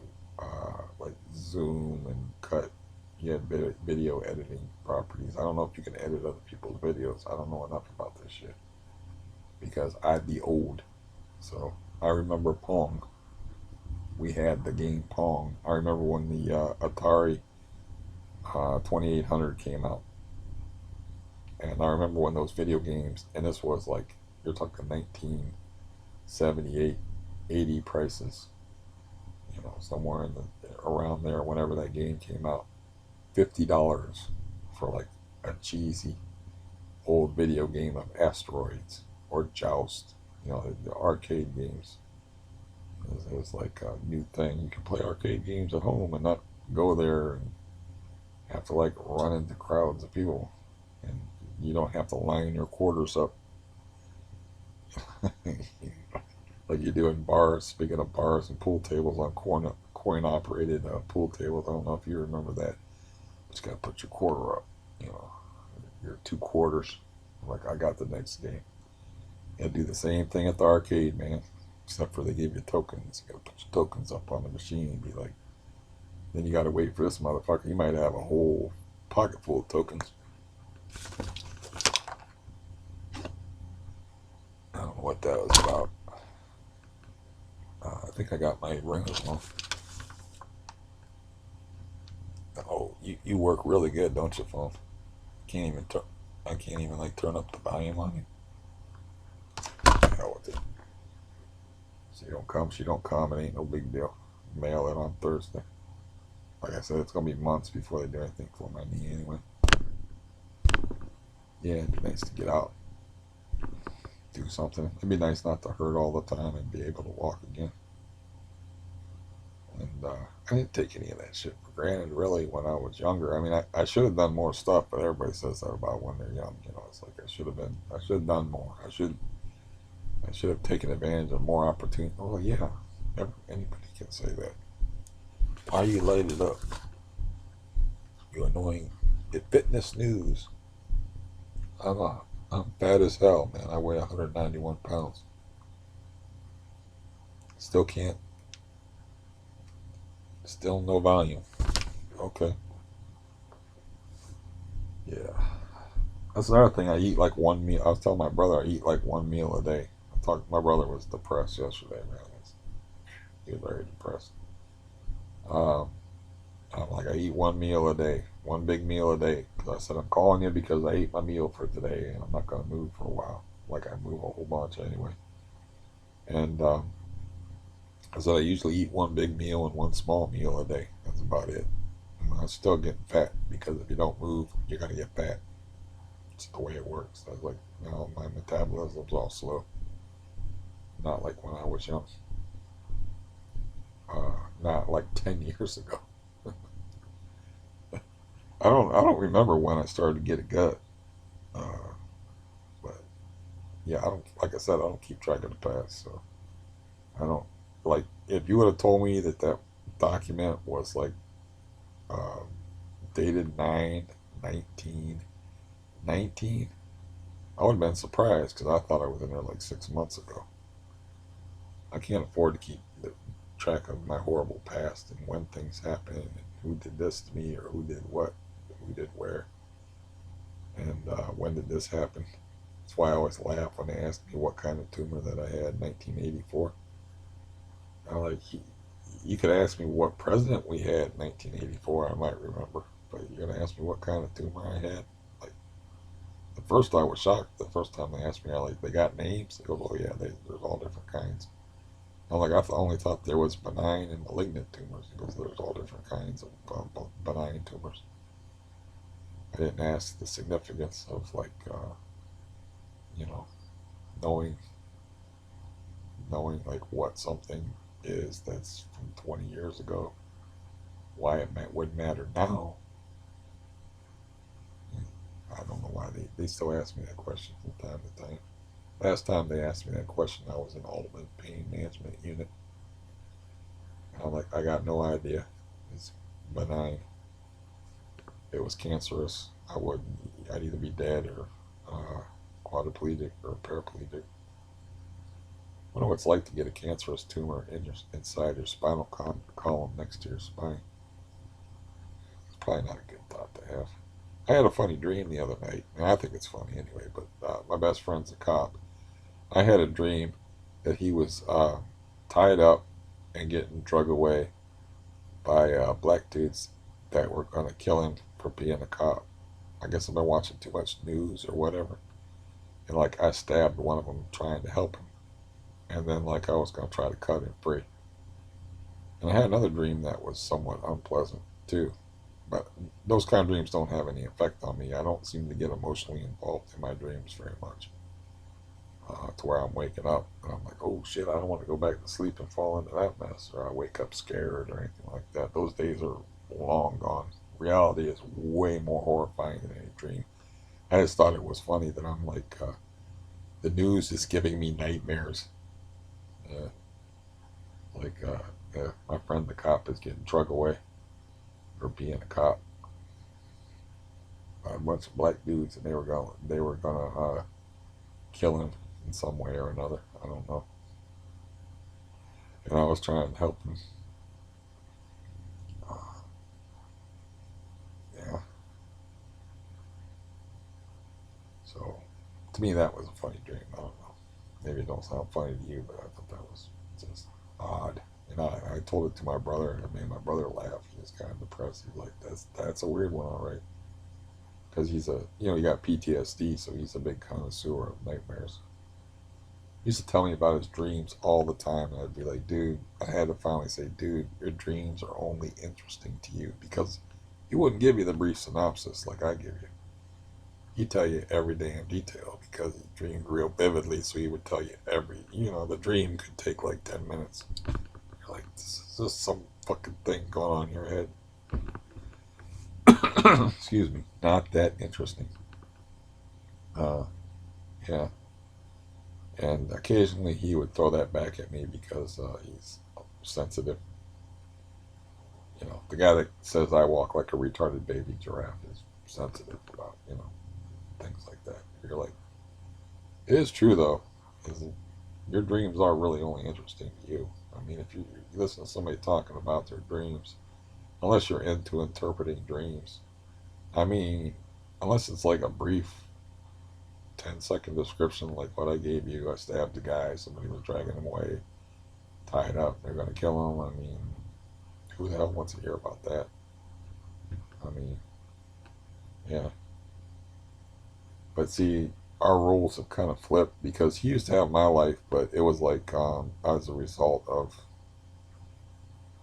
A: like zoom and cut. You had video editing properties. I don't know if you can edit other people's videos. I don't know enough about this shit because I'd be old. So I remember Pong. We had the game Pong. I remember when the Atari 2800 came out. And I remember when those video games, and this was like, you're talking 1978, 80 prices, somewhere in the around there whenever that game came out. $50 for like a cheesy old video game of Asteroids or Joust, the arcade games. It was like a new thing. You could play arcade games at home and not go there and have to like run into crowds of people. And you don't have to line your quarters up like you do in bars. Speaking of bars and pool tables on coin operated pool tables, I don't know if you remember that. But you got to put your quarter up, you know, your 2 quarters. Like I got the next game. You do the same thing at the arcade, man. Except for they give you tokens. You got to put your tokens up on the machine and be like, then you got to wait for this motherfucker. You might have a whole pocket full of tokens. I don't know what that was about. I think I got my ringers on. Oh, you work really good, don't you, phone? Can't even turn. I can't even like turn up the volume on you. Hell with it. She don't come. She don't come. It ain't no big deal. Mail it on Thursday. Like I said, it's gonna be months before they do anything for my knee anyway. Yeah, it'd be nice to get out, do something. It'd be nice not to hurt all the time and be able to walk again. And I didn't take any of that shit for granted, really, when I was younger. I mean, I should have done more stuff, but everybody says that about when they're young. It's like I should have done more. I should have taken advantage of more opportunity. Oh yeah, anybody can say that. Why you light it up? You annoying. At Fitness News, I'm fat as hell, man. I weigh 191 pounds. Still can't. Still no volume. Okay. Yeah. That's another thing. I eat like one meal. I was telling my brother I eat like one meal a day. My brother was depressed yesterday, man. He was very depressed. Um, I'm like, I eat one meal a day, one big meal a day. Because I said, I'm calling you because I ate my meal for today and I'm not going to move for a while. Like, I move a whole bunch anyway. And I said, I usually eat one big meal and one small meal a day. That's about it. And I'm still getting fat because if you don't move, you're going to get fat. It's the way it works. I was like, my metabolism's all slow. Not like when I was young. Not like 10 years ago. I don't remember when I started to get a gut. Uh, but yeah, I don't, like I said, I don't keep track of the past. So I don't, like, if you would have told me that document was like um, dated 9/19/19, I would have been surprised because I thought I was in there like 6 months ago. I can't afford to keep track of my horrible past and when things happened and who did this to me or who did what, who did where, and when did this happen. That's why I always laugh when they ask me what kind of tumor that I had in 1984. I like you could ask me what president we had in 1984. I might remember, but you're gonna ask me what kind of tumor I had. Like the first, I was shocked. The first time they asked me, they got names. They go, oh yeah, there's all different kinds. I'm like, only thought there was benign and malignant tumors because there's all different kinds of benign tumors. I didn't ask the significance of you know, knowing like what something is that's from 20 years ago, why it would matter now. I don't know why they still ask me that question from time to time. Last time they asked me that question, I was in Ultimate Pain Management Unit. And I'm like, I got no idea. It's benign. If it was cancerous, I'd either be dead or quadriplegic or paraplegic. I wonder what it's like to get a cancerous tumor inside your spinal column next to your spine. It's probably not a good thought to have. I had a funny dream the other night, and I think it's funny anyway, but my best friend's a cop. I had a dream that he was tied up and getting drug away by black dudes that were going to kill him for being a cop. I guess I've been watching too much news or whatever. And like I stabbed one of them trying to help him. And then like I was going to try to cut him free. And I had another dream that was somewhat unpleasant too. But those kind of dreams don't have any effect on me. I don't seem to get emotionally involved in my dreams very much. To where I'm waking up and I'm like, oh shit, I don't want to go back to sleep and fall into that mess, or I wake up scared or anything like that. Those days are long gone. Reality is way more horrifying than any dream. I just thought it was funny that I'm like, the news is giving me nightmares. Uh, my friend the cop is getting drug away for being a cop by a bunch of black dudes, and they were gonna kill him in some way or another. I don't know. And I was trying to help him. Uh, yeah. So to me, that was a funny dream. I don't know. Maybe it don't sound funny to you, but I thought that was just odd. And I told it to my brother, and it made my brother laugh. He was kind of depressed. He's like, "That's a weird one, all right." Because he got PTSD, so he's a big connoisseur of nightmares. He used to tell me about his dreams all the time, and I'd be like, "Dude," I had to finally say, "Dude, your dreams are only interesting to you," because he wouldn't give you the brief synopsis like I give you. He'd tell you every damn detail because he dreamed real vividly, so he would tell you the dream could take like 10 minutes. You're like, this is just some fucking thing going on in your head. Excuse me. Not that interesting. Uh, yeah. And occasionally he would throw that back at me because he's sensitive. The guy that says I walk like a retarded baby giraffe is sensitive about, things like that. You're like, it is true though. Is your dreams are really only interesting to you. I mean, if you listen to somebody talking about their dreams, unless you're into interpreting dreams, I mean, unless it's like a brief 10-second description like what I gave you, I stabbed the guy, somebody was dragging him away, tied up, they're going to kill him. I mean, who the hell wants to hear about that? I mean, yeah. But see, our roles have kind of flipped because he used to have my life, but it was like as a result of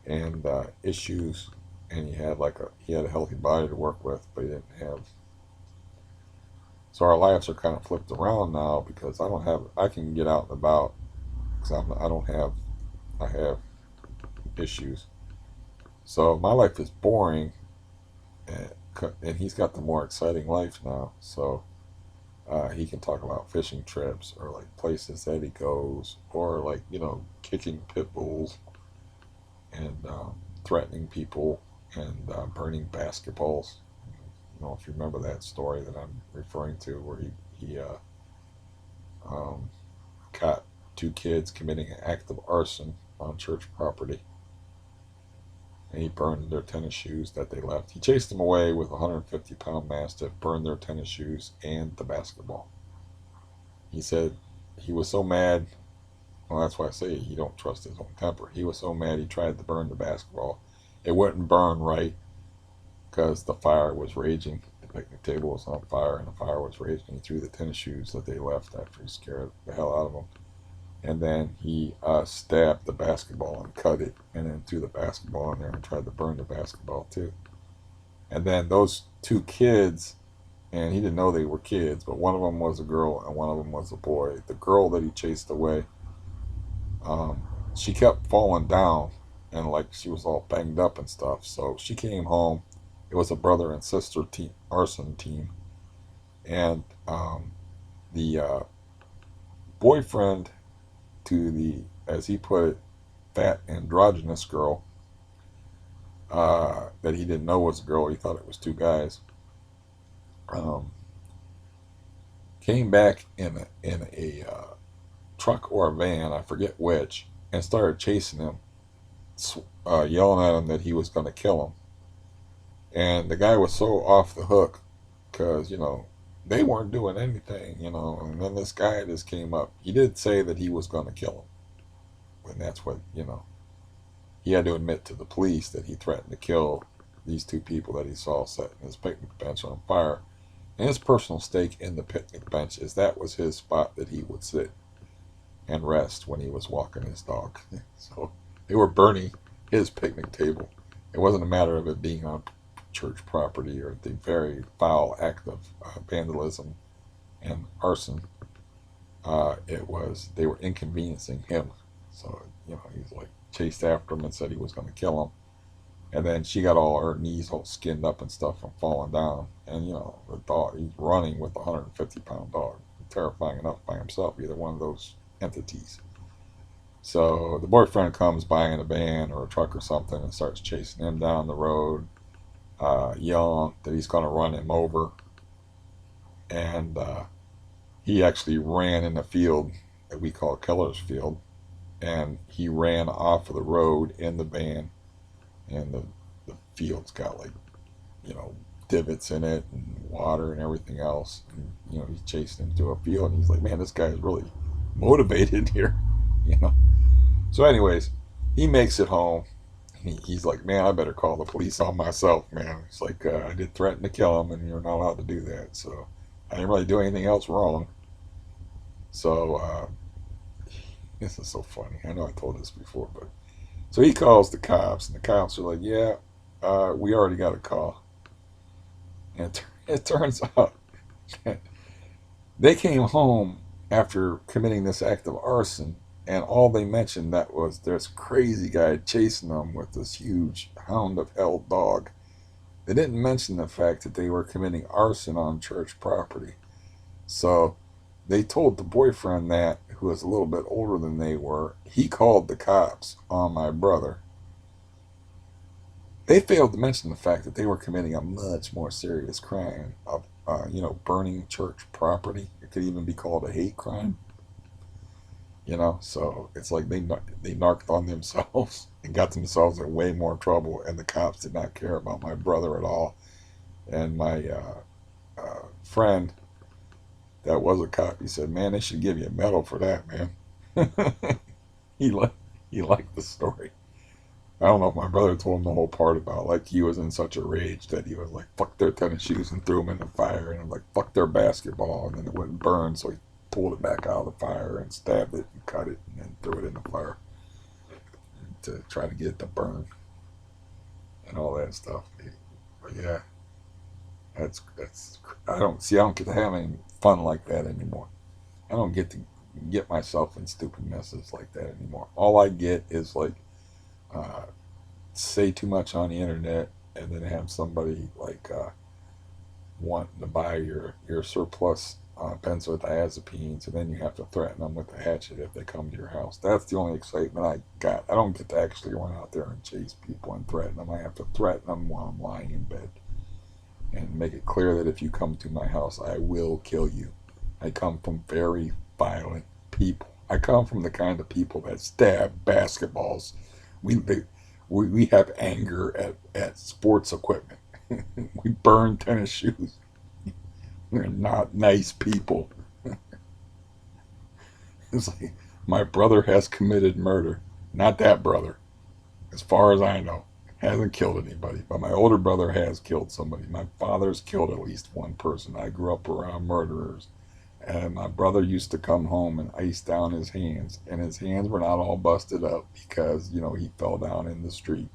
A: and issues, and he had a healthy body to work with, but he didn't have. So our lives are kind of flipped around now because I can get out and about because I don't have I have issues. So my life is boring, and, and he's got the more exciting life now. So he can talk about fishing trips or like places that he goes, or like kicking pit bulls and threatening people and burning basketballs. If you remember that story that I'm referring to, where he um, caught two kids committing an act of arson on church property, and he burned their tennis shoes that they left. He chased them away with a 150-pound mastiff, burned their tennis shoes and the basketball. He said he was so mad. Well, that's why I say he don't trust his own temper. He was so mad he tried to burn the basketball. It wouldn't burn right because the fire was raging. The picnic table was on fire and the fire was raging. He threw the tennis shoes that they left after he scared the hell out of them. And then he stabbed the basketball and cut it, and then threw the basketball in there and tried to burn the basketball too. And then those two kids, and he didn't know they were kids, but one of them was a girl and one of them was a boy. The girl that he chased away, um, she kept falling down, and like she was all banged up and stuff. So she came home. It was a brother and sister arson team, and the boyfriend to the, as he put it, fat androgynous girl that he didn't know was a girl. He thought it was two guys. Um, Came back in a truck or a van, I forget which, and started chasing him, yelling at him that he was going to kill him. And the guy was so off the hook because, they weren't doing anything. And then this guy just came up. He did say that he was going to kill him. And that's what. He had to admit to the police that he threatened to kill these two people that he saw setting his picnic bench on fire. And his personal stake in the picnic bench is that was his spot that he would sit and rest when he was walking his dog. So they were burning his picnic table. It wasn't a matter of it being on church property or the very foul act of vandalism and arson. It was they were inconveniencing him. So he's like chased after him and said he was going to kill him. And then she got all her knees all skinned up and stuff from falling down. And the dog, he's running with a 150-pound dog, terrifying enough by himself, either one of those entities. So the boyfriend comes by in a van or a truck or something and starts chasing him down the road, yelling that he's going to run him over. And he actually ran in a field that we call Keller's Field. And he ran off of the road in the van. And the field's got divots in it and water and everything else. And, he's chasing him to a field. And he's like, man, this guy is really motivated here. So anyways, he makes it home. He's like, man, I better call the police on myself, man. It's like, I did threaten to kill him, and you're not allowed to do that. So I didn't really do anything else wrong. So this is so funny. I know I told this before, but so he calls the cops, and the cops are like, yeah, we already got a call. And it turns out they came home after committing this act of arson, and all they mentioned that was this crazy guy chasing them with this huge hound of hell dog. They didn't mention the fact that they were committing arson on church property. So they told the boyfriend that, who was a little bit older than they were. He called the cops on my brother. They failed to mention the fact that they were committing a much more serious crime of, burning church property. It could even be called a hate crime. So it's like they narked on themselves and got themselves in way more trouble, and the cops did not care about my brother at all. And my friend that was a cop, he said, man, they should give you a medal for that, man. he liked he liked the story. I don't know if my brother told him the whole part about like he was in such a rage that he was like fuck their tennis shoes and threw them in the fire, and like fuck their basketball, and then it wouldn't burn, so he pulled it back out of the fire and stabbed it and cut it and then threw it in the fire to try to get it to burn and all that stuff. But yeah, that's I don't get to have any fun like that anymore. I don't get to get myself in stupid messes like that anymore. All I get is like uh, say too much on the internet and then have somebody like wanting to buy your surplus benzodiazepines, and then you have to threaten them with a hatchet if they come to your house. That's the only excitement I got. I don't get to actually run out there and chase people and threaten them. I have to threaten them while I'm lying in bed and make it clear that if you come to my house, I will kill you. I come from very violent people. I come from the kind of people that stab basketballs. We they, we have anger at sports equipment. We burn tennis shoes. We're not nice people. It's like my brother has committed murder. Not that brother, as far as I know. Hasn't killed anybody, but my older brother has killed somebody. My father's killed at least one person. I grew up around murderers. And my brother used to come home and ice down his hands, and his hands were not all busted up because he fell down in the street.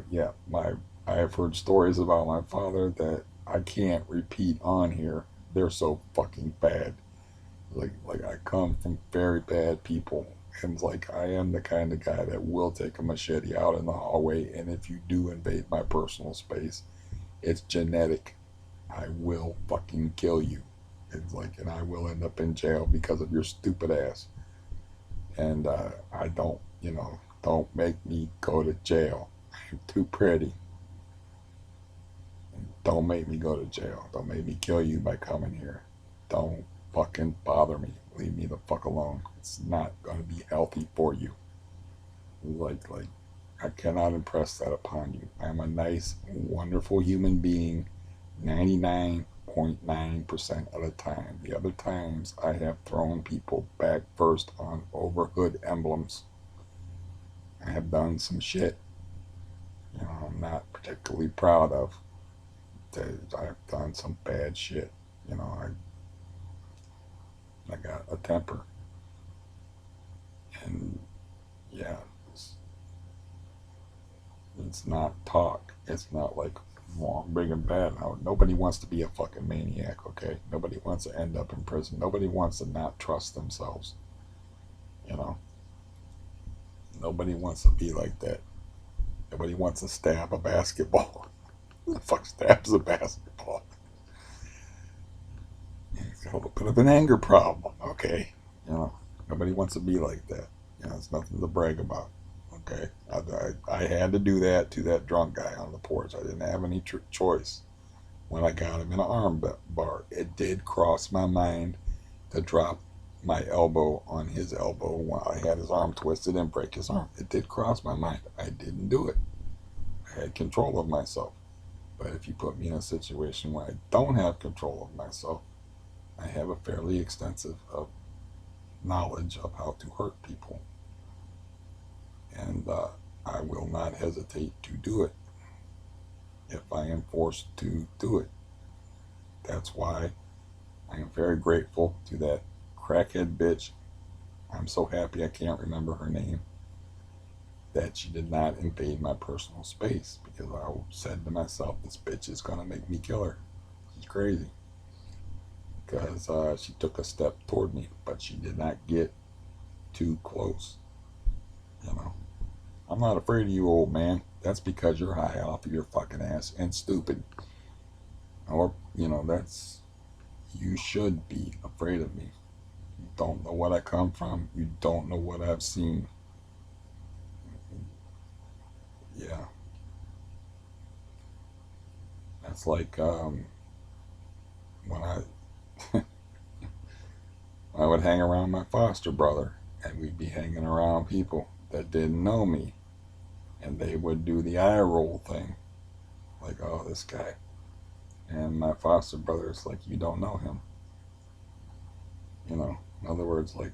A: Yeah, my I have heard stories about my father that I can't repeat on here. They're so fucking bad. Like I come from very bad people, and like I am the kind of guy that will take a machete out in the hallway, and if you do invade my personal space, it's genetic. I will fucking kill you. It's like, and I will end up in jail because of your stupid ass. And I don't, don't make me go to jail. I'm too pretty. Don't make me go to jail. Don't make me kill you by coming here. Don't fucking bother me. Leave me the fuck alone. It's not gonna be healthy for you. Like, I cannot impress that upon you. I'm a nice, wonderful human being 99.9% of the time. The other times I have thrown people back first on overhood emblems. I have done some shit, I'm not particularly proud of. I've done some bad shit. I got a temper. And yeah, it's not talk. It's not like wrong, big and bad. No, nobody wants to be a fucking maniac, okay? Nobody wants to end up in prison. Nobody wants to not trust themselves. You know? Nobody wants to be like that. Nobody wants to stab a basketball. Who the fuck stabs a basketball? It's got a little bit of an anger problem, okay? You know, nobody wants to be like that. It's nothing to brag about. Okay, I had to do that to that drunk guy on the porch. I didn't have any choice. When I got him in an arm bar, it did cross my mind to drop my elbow on his elbow while I had his arm twisted and break his arm. It did cross my mind. I didn't do it. I had control of myself. But if you put me in a situation where I don't have control of myself, I have a fairly extensive knowledge of how to hurt people. And I will not hesitate to do it if I am forced to do it. That's why I am very grateful to that crackhead bitch. I'm so happy I can't remember her name. That she did not invade my personal space, because I said to myself, this bitch is going to make me kill her. She's crazy. Because she took a step toward me, but she did not get too close. You know, I'm not afraid of you, old man. That's because you're high off of your fucking ass and stupid. Or, that's. You should be afraid of me. You don't know what I come from. You don't know what I've seen. Yeah. That's like when I would hang around my foster brother, and we'd be hanging around people that didn't know me, and they would do the eye roll thing. Like, oh, this guy. And my foster brother's like, you don't know him. In other words, like,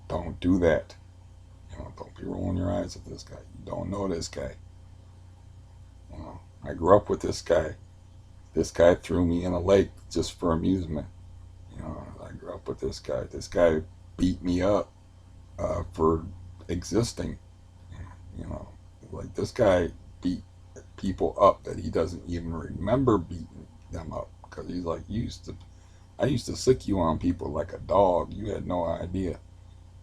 A: don't do that. Don't be rolling your eyes at this guy. You don't know this guy. I grew up with this guy. This guy threw me in a lake just for amusement. I grew up with this guy. This guy beat me up for existing. You know, like, this guy beat people up that he doesn't even remember beating them up, because he's like, I used to sick you on people like a dog. You had no idea.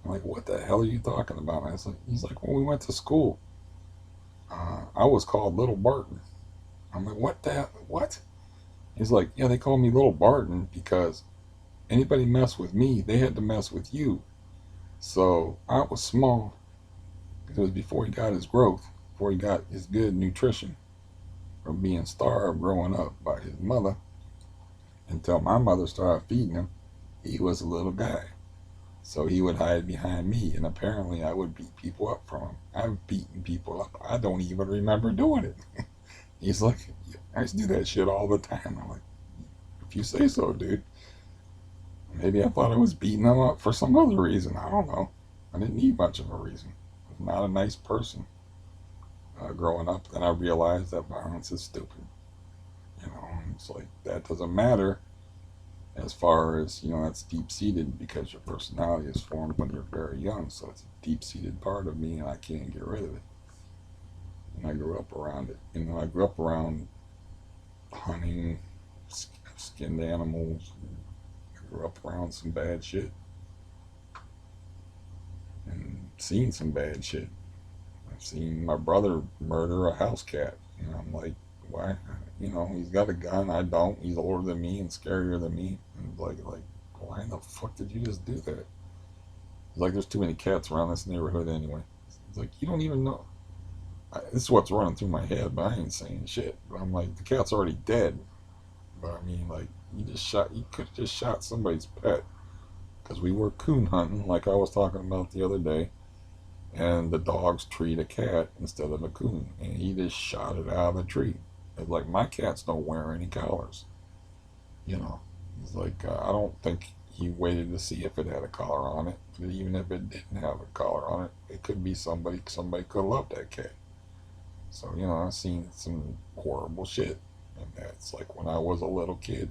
A: I'm like, what the hell are you talking about? And he's like, when we went to school, I was called Little Barton. I'm like, what the hell? What? He's like, yeah, they called me Little Barton because anybody messed with me, they had to mess with you. So I was small. It was before he got his growth, before he got his good nutrition from being starved growing up by his mother, until my mother started feeding him. He was a little guy. So he would hide behind me, and apparently I would beat people up from him. I've beaten people up. I don't even remember doing it. He's like, I used to do that shit all the time. I'm like, if you say so, dude. Maybe I thought I was beating them up for some other reason. I don't know. I didn't need much of a reason. I was not a nice person growing up. Then I realized that violence is stupid. It's like, that doesn't matter as far as, that's deep seated, because your personality is formed when you're very young. So it's a deep seated part of me, and I can't get rid of it. And I grew up around it. I grew up around hunting skinned animals. I grew up around some bad shit and seen some bad shit. I've seen my brother murder a house cat. I'm like, why? He's got a gun. I don't. He's older than me and scarier than me. And like, why in the fuck did you just do that? He's like, there's too many cats around this neighborhood anyway. He's like, you don't even know. This is what's running through my head, but I ain't saying shit. But I'm like, the cat's already dead. But I mean, like, you could have just shot somebody's pet. Because we were coon hunting, like I was talking about the other day. And the dogs treat a cat instead of a coon. And he just shot it out of the tree. It's like, my cats don't wear any collars. You know, it's like, I don't think he waited to see if it had a collar on it. But even if it didn't have a collar on it, it could be somebody could love that cat. So, I've seen some horrible shit. And that's like when I was a little kid.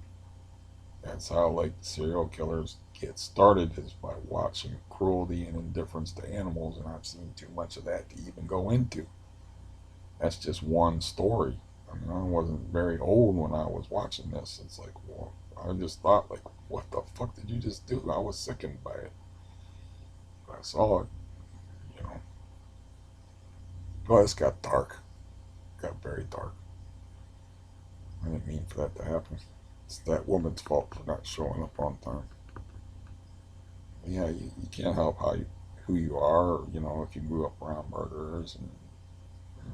A: That's how, like, serial killers get started, is by watching cruelty and indifference to animals. And I've seen too much of that to even go into. That's just one story. I mean, I wasn't very old when I was watching this. It's like, well, I just thought, like, what the fuck did you just do? I was sickened by it. But I saw it, you know. Well, it's got dark. It got very dark. I didn't mean for that to happen. It's that woman's fault for not showing up on time. But yeah, you can't help who you are, if you grew up around murderers, and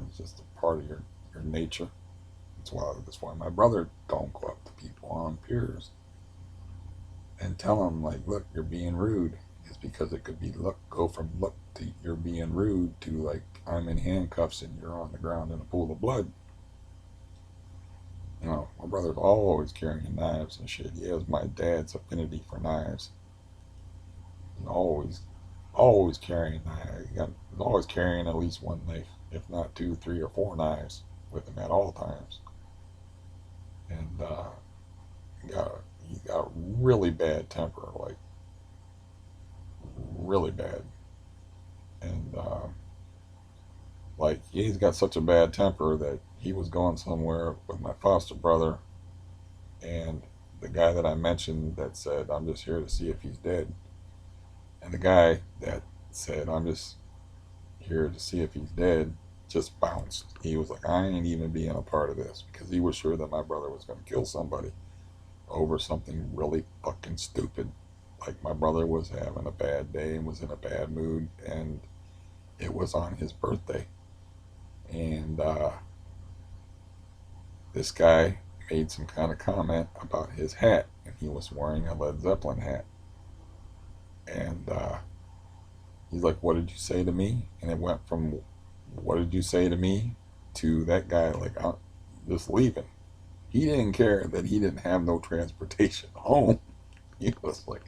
A: it's just a part of your nature. That's why my brother don't go up to people on piers and tell them, like, look, you're being rude. It's because it could be, look, go from look to you're being rude to, like, I'm in handcuffs and you're on the ground in a pool of blood. My brother's always carrying knives and shit. He has my dad's affinity for knives. He's always carrying knives. He's always carrying at least one knife, if not two, three, or four knives with him at all times. And he got really bad temper, like really bad. And like, he's got such a bad temper that he was going somewhere with my foster brother, and the guy that I mentioned that said, I'm just here to see if he's dead. And the guy that said, I'm just here to see if he's dead, just bounced. He was like, I ain't even being a part of this, because he was sure that my brother was going to kill somebody over something really fucking stupid. Like, my brother was having a bad day and was in a bad mood, and it was on his birthday. And this guy made some kind of comment about his hat, and he was wearing a Led Zeppelin hat. And he's like, what did you say to me? And it went from, what did you say to me, to that guy, like, just leaving. He didn't care that he didn't have no transportation home. He was like,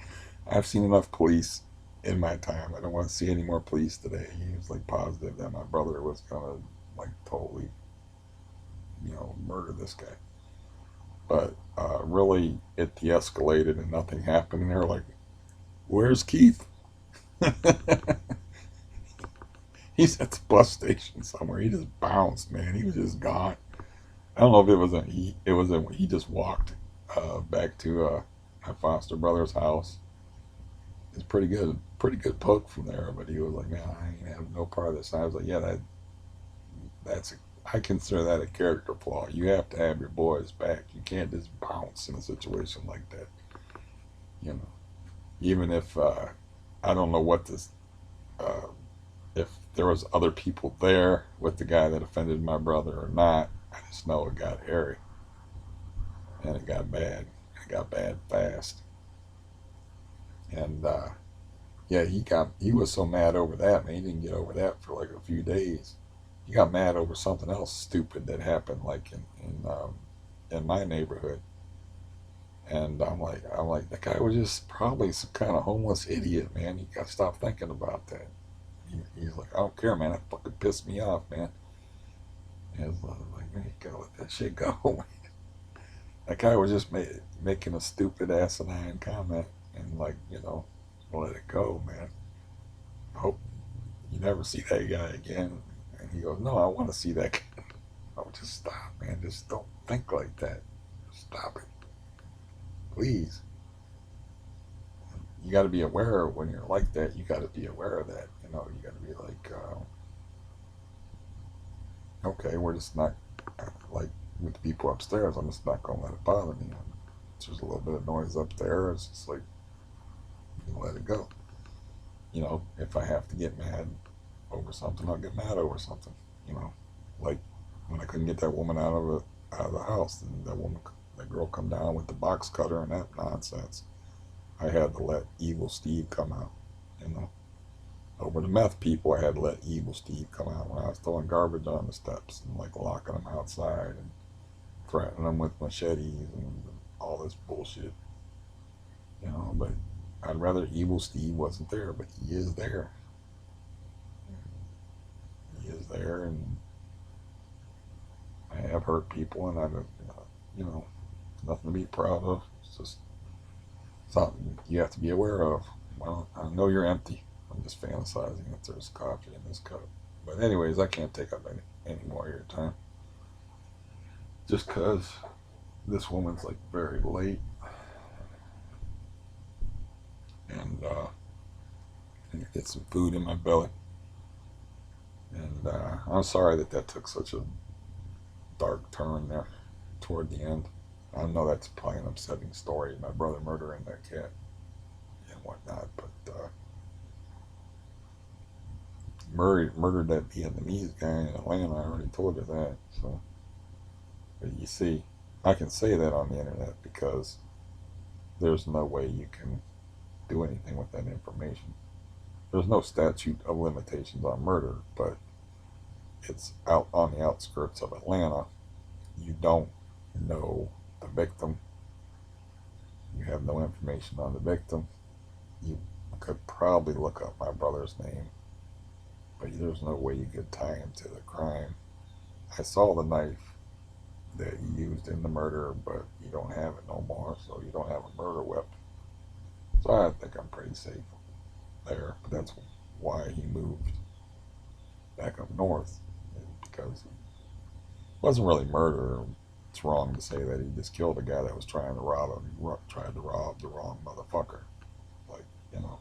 A: I've seen enough police in my time. I don't want to see any more police today. He was like positive that my brother was gonna, like, totally, murder this guy. But really, it de-escalated and nothing happened. And they were like, "Where's Keith?" He's at the bus station somewhere. He just bounced, man. He was just gone. I don't know if it was he just walked back to my foster brother's house. It's pretty good poke from there. But he was like, "Man, I ain't have no part of this." And I was like, "Yeah, I consider that a character flaw. You have to have your boys back. You can't just bounce in a situation like that. You know, even if I don't know what this, uh, if there was other people there with the guy that offended my brother or not. I just know it got hairy and it got bad. It got bad fast. And yeah, he was so mad over that, man. He didn't get over that for like a few days. He got mad over something else stupid that happened, like in my neighborhood. And I'm like, that guy was just probably some kind of homeless idiot, man. You got to stop thinking about that. He's like, I don't care, man. That fucking pissed me off, man. And it's like, man, you gotta let that shit go. That guy was just making a stupid asinine comment, and, like, let it go, man. I hope you never see that guy again. And he goes, no, I want to see that guy. Oh, just stop, man. Just don't think like that. Stop it, please. You got to be aware when you're like that. You got to be aware of that. You got to be like, okay, we're just not, like, with the people upstairs. I'm just not gonna let it bother me. There's a little bit of noise up there. It's just like, let it go. You know, if I have to get mad over something, I'll get mad over something. You know, like when I couldn't get that woman out of the house, and that girl come down with the box cutter and that nonsense. I had to let Evil Steve come out. You know, over the meth people, I had to let Evil Steve come out when I was throwing garbage on the steps and like locking them outside and threatening them with machetes and all this bullshit. You know, but I'd rather Evil Steve wasn't there, but he is there. He is there, and I have hurt people, and you know, nothing to be proud of. It's just something you have to be aware of. Well, I know you're empty. I'm just fantasizing that there's coffee in this cup. But anyways, I can't take up any more of your time. Just cause this woman's like very late, and I need to get some food in my belly. And I'm sorry that that took such a dark turn there toward the end. I know that's probably an upsetting story, my brother murdering that cat and whatnot, but murdered that Vietnamese guy in Atlanta. I already told you that. So, but you see, I can say that on the internet because there's no way you can do anything with that information. There's no statute of limitations on murder, but it's out on the outskirts of Atlanta. You don't know the victim. You have no information on the victim. You could probably look up my brother's name, but there's no way you could tie him to the crime. I saw the knife that he used in the murder, but you don't have it no more, so you don't have a murder weapon. So I think I'm pretty safe there. But that's why he moved back up north, because it wasn't really murder. It's wrong to say that he just killed a guy that was trying to rob him. He tried to rob the wrong motherfucker. Like, you know,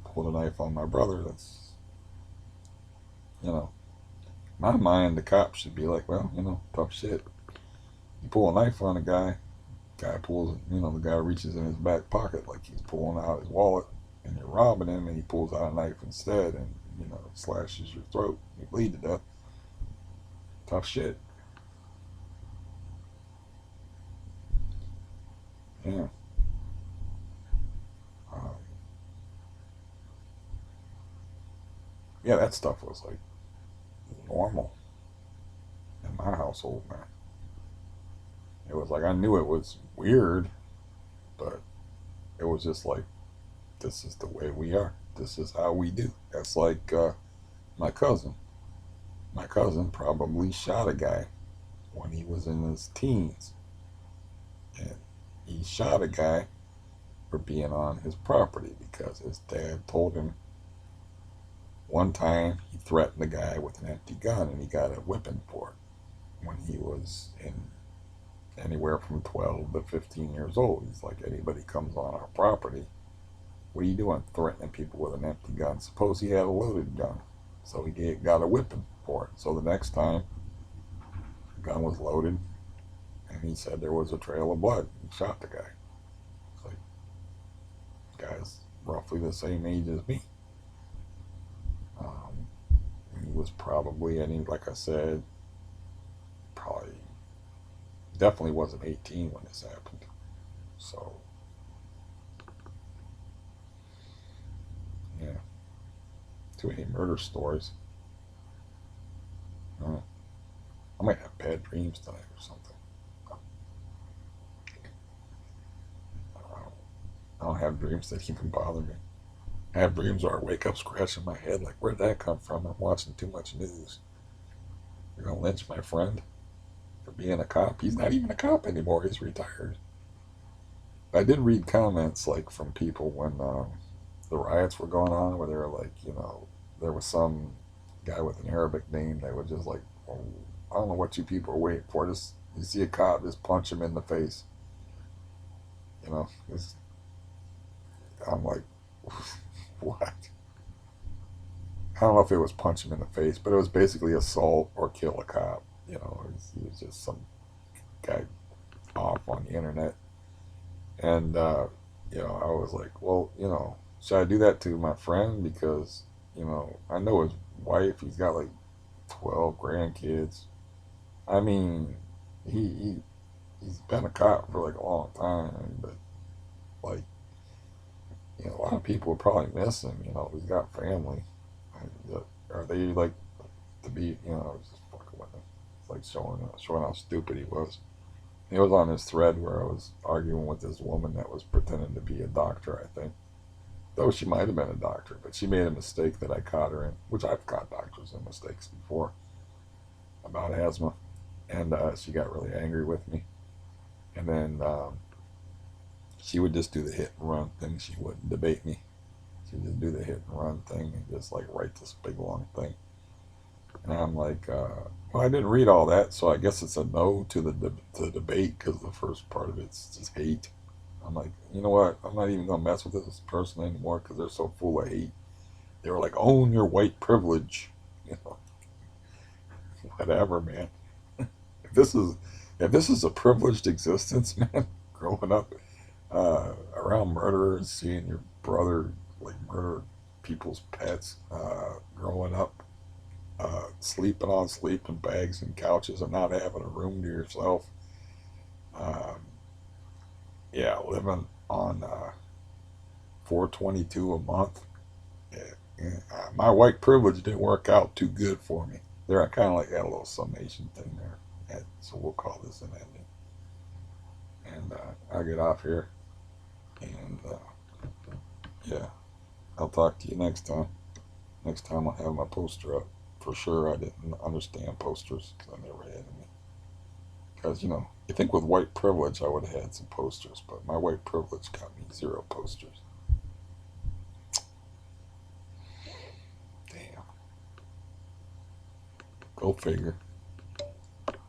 A: pulled a knife on my brother. That's, you know, in my mind, the cops should be like, well, you know, tough shit. You pull a knife on a guy pulls, you know, the guy reaches in his back pocket like he's pulling out his wallet, and you're robbing him, and he pulls out a knife instead, and, you know, slashes your throat. You bleed to death. Tough shit. Yeah. Um, yeah, that stuff was like normal in my household, man. It was like I knew it was weird, but it was just like, this is the way we are. This is how we do. That's like my cousin. My cousin probably shot a guy when he was in his teens. And he shot a guy for being on his property because his dad told him one time he threatened the guy with an empty gun and he got a whipping for it when he was in anywhere from 12 to 15 years old. He's like, anybody comes on our property, what are you doing threatening people with an empty gun? Suppose he had a loaded gun. So got a whipping for it. So the next time the gun was loaded and he said there was a trail of blood, he shot the guy. It's like, the guy's roughly the same age as me. Um, he was probably, like I said, probably definitely wasn't 18 when this happened. So, yeah, too many murder stories. Uh, I might have bad dreams tonight or something. I don't have dreams that even bother me. I have dreams where I wake up scratching my head like, where'd that come from? I'm watching too much news. You're gonna lynch my friend for being a cop? He's not even a cop anymore. He's retired. I did read comments like from people when the riots were going on, where they were like, you know, there was some guy with an Arabic name that was just like, oh, I don't know what you people are waiting for. Just you see a cop, just punch him in the face. You know, I'm like, what? I don't know if it was punch him in the face, but it was basically assault or kill a cop. You know, he was just some guy off on the internet. And I was like, well, should I do that to my friend? Because, I know his wife, he's got like 12 grandkids. I mean, he's been a cop for like a long time, but like, a lot of people would probably miss him. He's got family. Are they like to be, just fucking with him? It's like showing how stupid he was. He was on this thread where I was arguing with this woman that was pretending to be a doctor, I think. Though she might have been a doctor, but she made a mistake that I caught her in, which I've caught doctors in mistakes before about asthma. And she got really angry with me. And then she would just do the hit and run thing. She wouldn't debate me. She'd just do the hit and run thing and just like write this big long thing. And I'm like, well, I didn't read all that, so I guess it's a no to the debate because the first part of it's just hate. I'm like, you know what? I'm not even gonna mess with this person anymore because they're so full of hate. They were like, own your white privilege, you know, whatever, man. If this is if this is a privileged existence, man, growing up around murderers, seeing your brother like murder people's pets, growing up sleeping on sleeping bags and couches and not having a room to yourself. Um, yeah, living on 422 a month. Yeah, yeah. My white privilege didn't work out too good for me. There, I kind of like had a little summation thing there. So we'll call this an ending. And I'll get off here. And yeah, I'll talk to you next time. Next time I'll have my poster up. For sure, I didn't understand posters because I never had any. Because, you think with white privilege I would have had some posters, but my white privilege got me zero posters. Damn. Go figure.